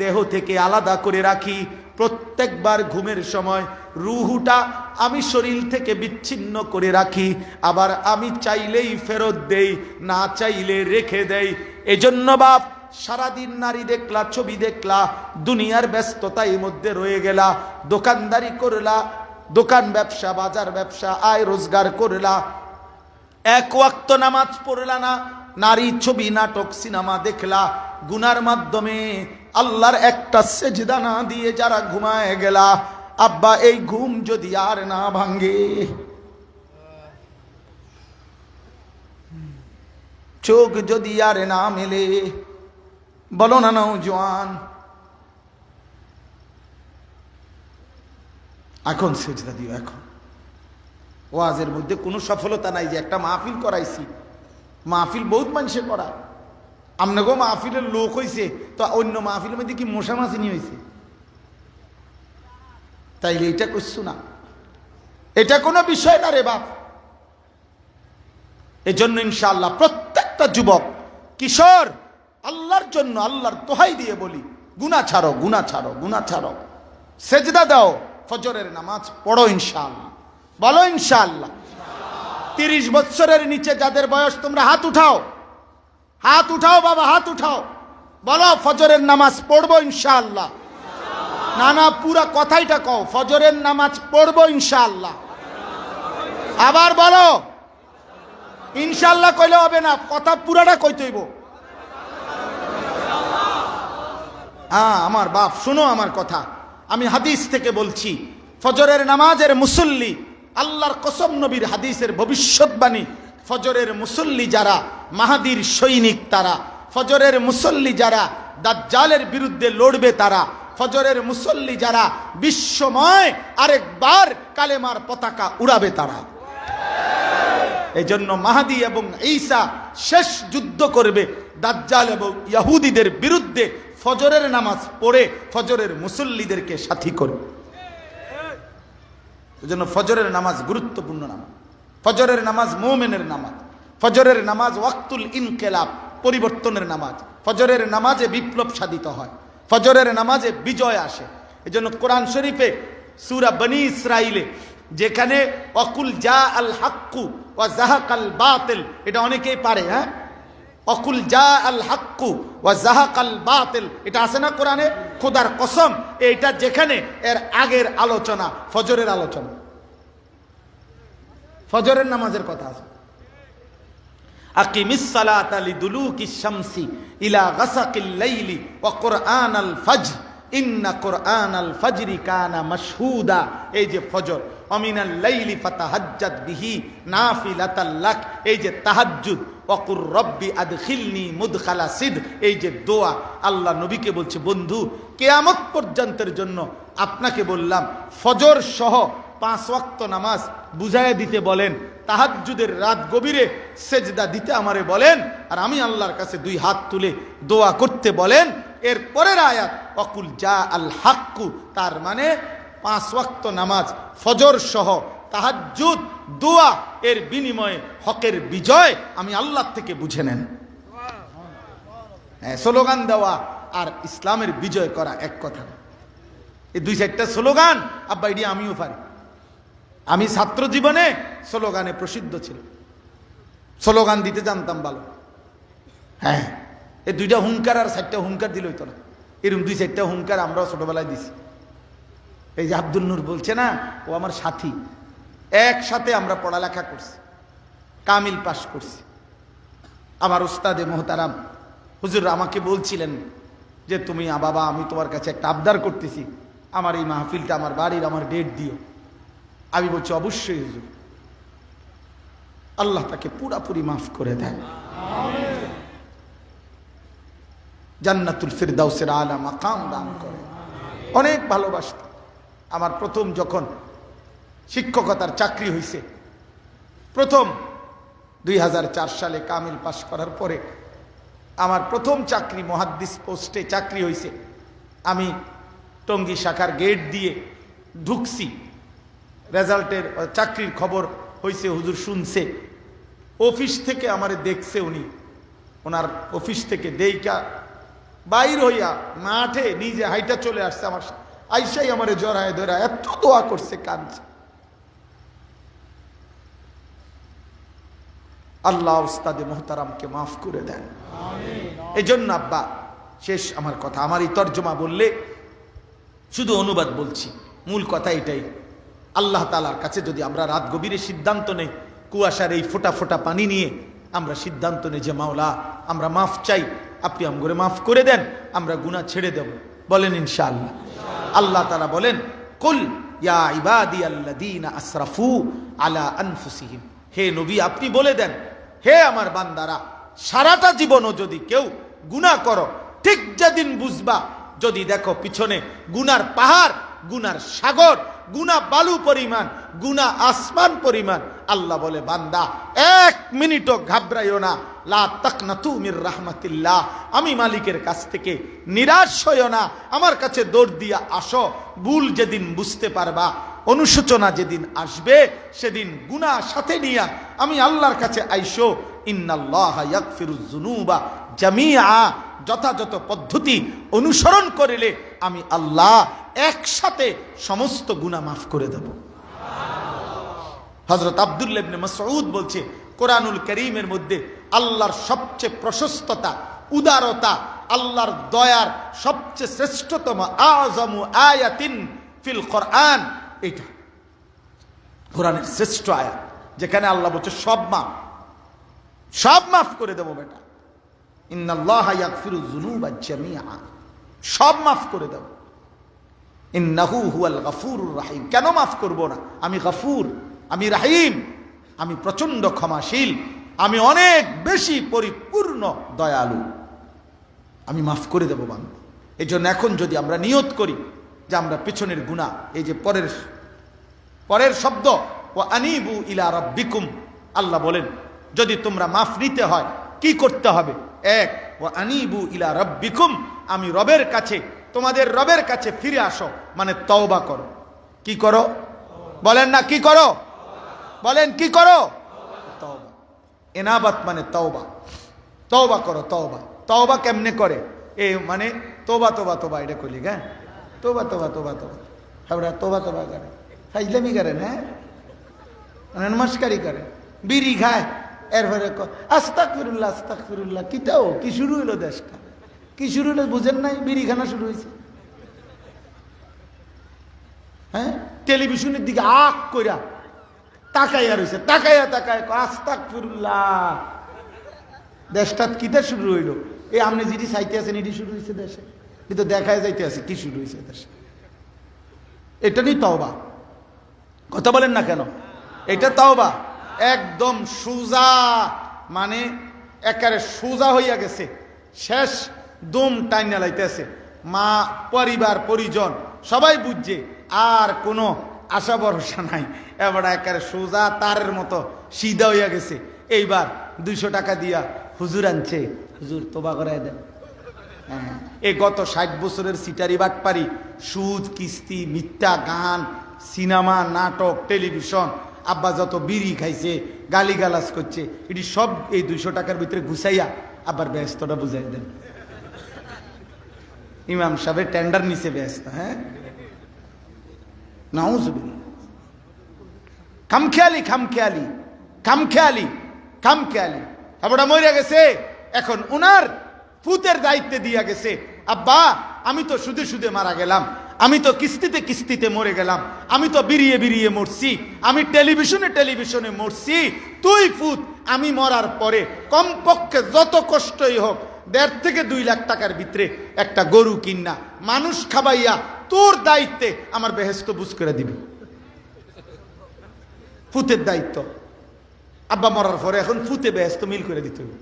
দেহ থেকে আলাদা করে রাখি। প্রত্যেকবার ঘুমের সময় রুহুটা আমি শরীর থেকে বিচ্ছিন্ন করে রাখি, আবার আমি চাইলেই ফেরত দেই, না চাইলে রেখে দেই। এজন্য বাপ সারাদিন নারী দেখলা, ছবি দেখলা, দুনিয়ার ব্যস্ততার মধ্যে রয়ে গেলা, দোকানদারি করলা, দোকান ব্যবসা বাজার ব্যবসা আয় রোজগার করলা, এক ওয়াক্ত নামাজ পড়লা না, নারী ছবি নাটক সিনেমা দেখলা, গুনার মাধ্যমে আল্লাহর একটা সেজদা না দিয়ে যারা ঘুমায় গেলা, আব্বা এই ঘুম যদি আর না ভাঙ্গে, চোখ যদি আর না মেলে, বলো না নওজোয়ান এখন সেজদা দিও। এখন ওয়াজের মধ্যে কোনো সফলতা নাই যে একটা মাহফিল করাইছি, মাহফিল বহুত মানুষে করা, আপনাকেও মাহফিলের লোক হয়েছে, তো অন্য মাহফিলের মধ্যে কি মশা মাছিনি হয়েছে? তাইলে এটা করছো না, এটা কোনো বিষয় না রে বাপ। এজন্য ইনশাআল্লাহ প্রত্যেকটা যুবক কিশোর আল্লাহর জন্য আল্লাহর দোহাই দিয়ে বলি, গুনাহ ছাড়ো, গুনাহ ছাড়ো, গুনাহ ছাড়ো, সেজদা দাও, ফজরের নামাজ পড়ো ইনশাআল্লাহ। বলো ইনশাআল্লাহ। 30 বছরের নিচে যাদের বয়স, তোমরা হাত উঠাও, হাত উঠাও বাবা, হাত উঠাও, বলো ফজরের নামাজ পড়বো ইনশাআল্লাহ। না না, পুরা কথাইটা কও, ফজরের নামাজ পড়বো ইনশাআল্লাহ। আবার বলো ইনশাআল্লাহ, কইলে হবে না, কথা পুরাটা কইতে হইব। হ্যাঁ আমার বাপ, শোনো আমার কথা, আমি হাদিস থেকে বলছি, ফজরের নামাজের মুসল্লি, আল্লাহর কসম নবীর হাদিসের ভবিষ্যৎবাণী, ফজরের মুসল্লি যারা মাহাদির সৈনিক তারা, ফজরের মুসল্লি যারা দাজ্জালের বিরুদ্ধে লড়বে তারা, ফজরের মুসল্লি যারা বিশ্বময় আরেকবার কালেমার পতাকা উড়াবে তারা। এই জন্য মাহাদি এবং ঈসা শেষ যুদ্ধ করবে দাজ্জাল এবং ইহুদিদের বিরুদ্ধে, ফজরের নামাজ পড়ে ফজরের মুসল্লিদেরকে সাথী করবে। এজন্য ফজরের নামাজ গুরুত্বপূর্ণ নামাজ, ফজরের নামাজ মুমিনের নামাজ, ফজরের নামাজ ওয়াক্তুল ইনকিলাব, পরিবর্তনের নামাজ, ফজরের নামাজে বিপ্লব সাধিত হয়, ফজরের নামাজে বিজয় আসে। এজন্য কোরআন শরীফে সূরা বনী ইসরাইলে যেখানে অকুল জা আল হাক্কু ওয়া জাহাকাল বাতিল, এটা অনেকেই পারে, হ্যাঁ, অকুল জা আল হাক্কু ওয়া জাহাকাল বাতিল, এটা আছে না কোরআনে? খোদার কসম এইটা যেখানে এর আগের আলোচনা ফজরের আলোচনা, ফজরের নামাজের কথা আছে। আকিমিস সালাতা লিদুলুকিশ শামসি ইলা গাসাকিল লাইলি ওয়া কুরআনাল ফাজর ইন্না কুরআনাল ফাজরি কানা মাশহুদা। এই যে ফজর, অমিনাল লাইলি ফাতাহাজ্জাদ বিহি নাফিলাতাল লাক, এই যে তাহাজ্জুদ, ওয়াকুর রব্বি আদখিলনি মুদখালা সিদক, এই যে দোয়া, আল্লাহ নবীকে বলছে, বন্ধু কিয়ামত পর্যন্তের জন্য আপনাকে বললাম ফজর সহ 5 ওয়াক্ত নামাজ বুঝাইয়া দিতে বলেন, তাহাজ্জুদের রাত গভীরে সেজদা দিতে আমারে বলেন, আর আমি আল্লাহর কাছে 2 হাত তুলে দোয়া করতে বলেন। এর পরের আয়াত ওয়াকুল জা আল হাক্কু, তার মানে 5 ওয়াক্ত নামাজ ফজর সহ তাহাজ্জুদ দোয়া, এর বিনিময়ে হকের বিজয় আমি আল্লাহ থেকে বুঝে নেন। হ্যাঁ, স্লোগান দেওয়া আর ইসলামের বিজয় করা এক কথা। এই 2-4টা স্লোগান আব্বা এটি আমিও পারি। আমি ছাত্র জীবনে স্লোগানে প্রসিদ্ধ ছিল, স্লোগান দিতে জানতাম ভালো। হ্যাঁ, এই 2টা হুঙ্কার আর 4টা হুঙ্কার দিল হইতো না, এরকম 2-4টা হুঙ্কার আমরাও ছোটবেলায় দিছি। এই যে আব্দুল নূর বলছে না, ও আমার সাথী, একসাথে আমরা পড়ালেখা করছি, কামিল পাশ করছি। আমার উস্তাদে মোহতারাম হুজুর আমাকে বলছিলেন যে তুমি বাবা, আমি তোমার কাছে একটা আবদার করতেছি, আমার এই মাহফিলটা আমার বাড়ির আমার ডেট দিও। আমি বলছি অবশ্যই হুজুর। আল্লাহ তাকে পুরাপুরি মাফ করে দেয়, জান্নাতুল ফিরদাউসের আলা মাকাম দান করে, অনেক ভালোবাসত। আমার প্রথম যখন শিক্ষকতার চাকরি হয়েছে, প্রথম 2004 সালে কামিল পাশ করার পরে আমার প্রথম চাকরি মুহাদ্দিস পোস্টে চাকরি হয়েছে। আমি টঙ্গী শাখার গেট দিয়ে ঢুকছি, রেজাল্টের চাকরির খবর হয়েছে, হুজুর শুনছে, অফিস থেকে আমারে দেখছে, উনি ওনার অফিস থেকে দেইকা বাইর হইয়া মাঠে নিজে হাইটা চলে আসছে আমার, আইসাই আমারে জড়ায় ধরা এত দোয়া করছে, কাঁদছে। আল্লাহ উস্তাদে মোহতারামকে মাফ করে দেন। এই জন্য আব্বা, শেষ আমার কথা, আমার এই তর্জমা বললে শুধু অনুবাদ বলছি, মূল কথা এটাই, আল্লাহ তাআলার কাছে যদি আমরা রাত গভীরে সিদ্ধান্ত নেই, কুয়াশার এই ফোঁটা ফোঁটা পানি নিয়ে আমরা সিদ্ধান্ত নেই যে মাওলা আমরা মাফ চাই, আপনি আমগরে মাফ করে দেন, আমরা গুনাহ ছেড়ে দেব, বলেন ইনশাআল্লাহ। আল্লাহ তাআলা বলেন, কুল ইয়া ইবাদিয়াল্লাযীনা আসরাফু আলা আনফুসিহিম, হে নবী আপনি বলে দেন, হে আমার বান্দারা, সারাটা জীবনও যদি কেউ গুনাহ করো, ঠিক যেদিন বুঝবা, যদি দেখো পিছনে গুনার পাহাড়, গুনার সাগর, গুনাহ বালু পরিমাণ, গুনাহ আসমান পরিমাণ, আল্লাহ বলে বান্দা এক মিনিটও ঘাবড়াইও না, লা তাকনাতু মির রাহমাতিল্লাহ, আমি মালিকের কাছ থেকে নিরাশ হইও না, আমার কাছে দৌড় দিয়া আসো। ভুল যেদিন বুঝতে পারবা, অনুশোচনা যেদিন আসবে, সেদিন গুনাহ সাথে নিয়া আমি আল্লাহর কাছে আইসো। ইন্নাল্লাহা ইয়াগফিরুয যুনুবা জামিআ, যথাযথ পদ্ধতি অনুসরণ করিলে আমি আল্লাহ একসাথে সমস্ত গুনাহ মাফ করে দেব। হযরত আব্দুল্লাহ ইবনে মাসউদ বলছে, কোরআনুল কারীমের মধ্যে আল্লাহর সবচেয়ে প্রশস্ততা, উদারতা, আল্লাহর দয়ার সবচেয়ে শ্রেষ্ঠতম আযমু আয়াতিন ফিল কোরআন, এটা কোরআনের শ্রেষ্ঠ আয়াত, যেখানে আল্লাহ বলছে সব মাফ করে দেব বেটা, ইন্নাল্লাহা ইয়াগফিরুয যুনুবা জামিআ, সব মাফ করে দেব, ইন্নাহু হুয়াল গফুরুর রহিম। কেন মাফ করব না? আমি গফুর, আমি রহিম, আমি প্রচন্ড ক্ষমাশীল, আমি অনেক বেশি পরিপূর্ণ দয়ালু, আমি মাফ করে দেব বান্দা। এই জন্য এখন যদি আমরা নিয়ত করি যে আমরা পেছনের গুনাহ, এই যে পরের শব্দ ওয়া আনিবু ইলা রাব্বিকুম, আল্লাহ বলেন যদি তোমরা মাফ নিতে হয় কি করতে হবে? এক, ওয়া আনিবু ইলা রাব্বিকুম, আমি রবের কাছে, তোমাদের রবের কাছে ফিরে আসো, মানে তওবা করো। কি করো? বলেন না কি করো? বলেন কি করো? তওবা। ইনাবাত মানে তওবা, তওবা করো, তওবা। তওবা কেমনে করে? এ মানে তোবা তোবা তোবা এটা কইলি, হ্যাঁ, তোবা তোবা তোবা তোবা, হাবড়া তোবা তোবা করে, ফাইজলামি করেন, হ্যাঁ, নমস্কারই করে, বিড়ি খায়, এরপরে আস্তাগফিরুল্লাহ আস্তাগফিরুল্লাহ। কিটাও কি শুরু হইলো? দেশটা কি শুরু হইলো বুঝেন নাই? বিড়ি খানা শুরু হয়েছে, হ্যাঁ, টেলিভিশনের দিকে আখ কইরা তাকাইয়া রয়েছে, তাকাইয়া তাকায় আস্তাগফিরুল্লাহ। দেশটা কিটা শুরু হইলো? এই আপনি যেটি চাইতে আছেন এটি শুরু হয়েছে দেশে, কিন্তু দেখায় যাইতে আছে কি শুরু হয়েছে দেশে। এটা নিয়ে তওবা, কথা বলেন না কেন? এটা তওবা একদম সোজা, মানে একেবারে সোজা হইয়া গেছে, শেষ দম টাইনা লাইতেছে, মা পরিবার পরিজন সবাই বুঝছে, আর কোনো আশা ভরসা নাই, এবার একেবারে সোজা তারের মতো সিধা হইয়া গেছে। এইবার 200 টাকা দিয়া হুজুর আনছে, হুজুর তোবা করায় দেন। হ্যাঁ, এই গত 60 বছরের সিটারি বাটপারি, সুদ, কিস্তি, মিথ্যা গান, সিনেমা, নাটক, টেলিভিশন, আব্বা যত বিড়ি খাইছে, গালিগালাজ করছে, এটি সব এই 200 টাকার ভিতরে ঘুষাইয়া আবার ব্যস্তটা বুঝাই দেন। ইমাম সাহেবের টেন্ডার নিচে ব্যস্ত, হ্যাঁ, নাউজুবিল্লাহ। খামখেয়ালি খামখেয়ালি খামখেয়ালি খামখেয়ালি, আবার মরে গেছে, এখন উনার পুতের দায়িত্বে দিয়া গেছে, আব্বা আমি তো সুদে সুদে মারা গেলাম, আমি তো কিস্তিতে কিস্তিতে মরে গেলাম, আমি তো বিড়িয়ে বিড়িয়ে মরছি, আমি টেলিভিশনে টেলিভিশনে মরছি, তুই ফুত আমি মরার পরে কমপক্ষে যত কষ্টই হোক 1.5 থেকে 2 লাখ টাকার ভিতরে একটা গরু কিনা মানুষ খাবাইয়া তোর দায়িত্বে আমার বেহেস্ত বুঝ করে দিবি। ফুতের দায়িত্ব, আব্বা মরার পরে এখন ফুতে বেহেস্ত মিল করে দিতে হবে,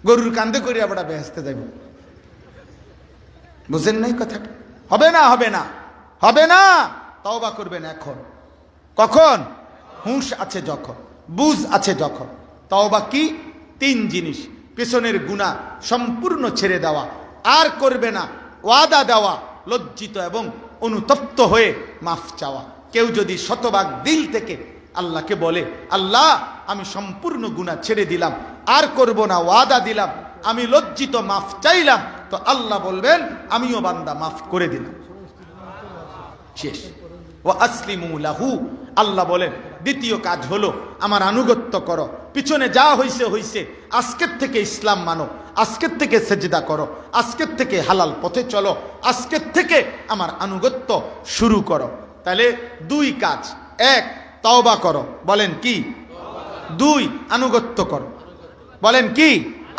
গরুর কান্দে করে আবার বেহেস্তে যাইব। বুঝেন নাই কথাটা? হবে না, হবে না। হবে না। তওবা করবেন এখন। কখন? হুঁশ আছে যখন, বুঝ আছে যখন। তওবা কি? 3 জিনিস। পেছনের গুনাহ সম্পূর্ণ ছেড়ে দেওয়া, আর করবে না, ওয়াদা দেওয়া, লজ্জিত এবং অনুতপ্ত হয়ে মাফ চাওয়া। কেউ যদি শতভাগ দিল থেকে আল্লাহকে বলে, আল্লাহ আমি সম্পূর্ণ গুনাহ ছেড়ে দিলাম, আর করব না, ওয়াদা দিলাম, আমি লজ্জিত, মাফ চাইলাম, তো আল্লাহ বলবেন আমিও বান্দা মাফ করে দিলাম, শেষ। ওয়া আসলিমু লাহু, আল্লাহ বলেন দ্বিতীয় কাজ হলো আমার আনুগত্য করো। পিছনে যা হইছে হইছে, আজকের থেকে ইসলাম মানো, আজকের থেকে সেজদা করো, আজকের থেকে হালাল পথে চলো, আজকের থেকে আমার আনুগত্য শুরু করো। তাহলে 2 কাজ। 1 তওবা করো, বলেন কি? 2 আনুগত্য করো, বলেন কি?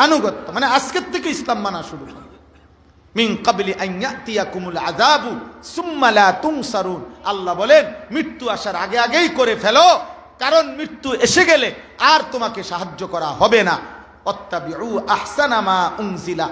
আনুগত্য মানে আজকের থেকে ইসলাম মানা শুরু করো। মিন ক্বাবলি আন ইয়াতিয়াকুমুল আযাবু সুম্মা লা তুনসারুন, আল্লাহ বলেন মৃত্যু আসার আগে আগেই করে ফেলো, কারণ মৃত্যু এসে গেলে আর তোমাকে সাহায্য করা হবে না। অত্তাবিউ আহসানা মা উনজিলা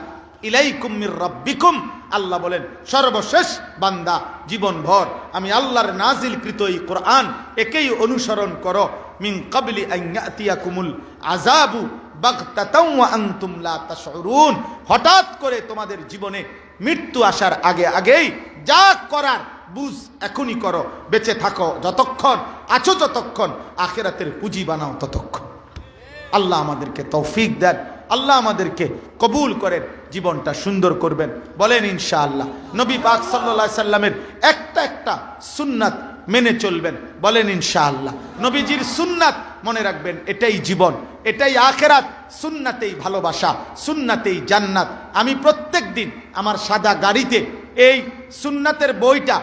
ইলাইকুম মির রাব্বিকুম, আল্লাহ বলেন সর্বশেষ বান্দা জীবনভর আমি আল্লাহর নাজিলকৃত এই কোরআন একেই অনুসরণ করো। মিন ক্বাবলি আন ইয়াতিয়াকুমুল আযাবু বাগতাতাও ওয়া আনতুম লা তাশউরুন, হঠাৎ করে তোমাদের জীবনে মৃত্যু আসার আগে আগেই যা করার বুঝ এখনই করো, বেঁচে থাকো যতক্ষণ আছো, যতক্ষণ আখিরাতের পুঁজি বানাও ততক্ষণ। আল্লাহ আমাদেরকে তৌফিক দেন, আল্লাহ আমাদেরকে কবুল করেন, জীবনটা সুন্দর করবেন, বলেন ইনশাআল্লাহ। নবী পাক সাল্লাল্লাহু আলাইহি সাল্লামের একটা সুন্নাত মেনে চলবেন, বলেন ইনশাআল্লাহ। নবীজির সুন্নাত মনে রাখবেন, এটাই জীবন, এটাই আখিরাত, সুন্নাতেই ভালোবাসা, সুন্নাতেই জান্নাত। আমি প্রত্যেক দিন আমার সাদা গাড়িতে এই সুন্নাতের বইটা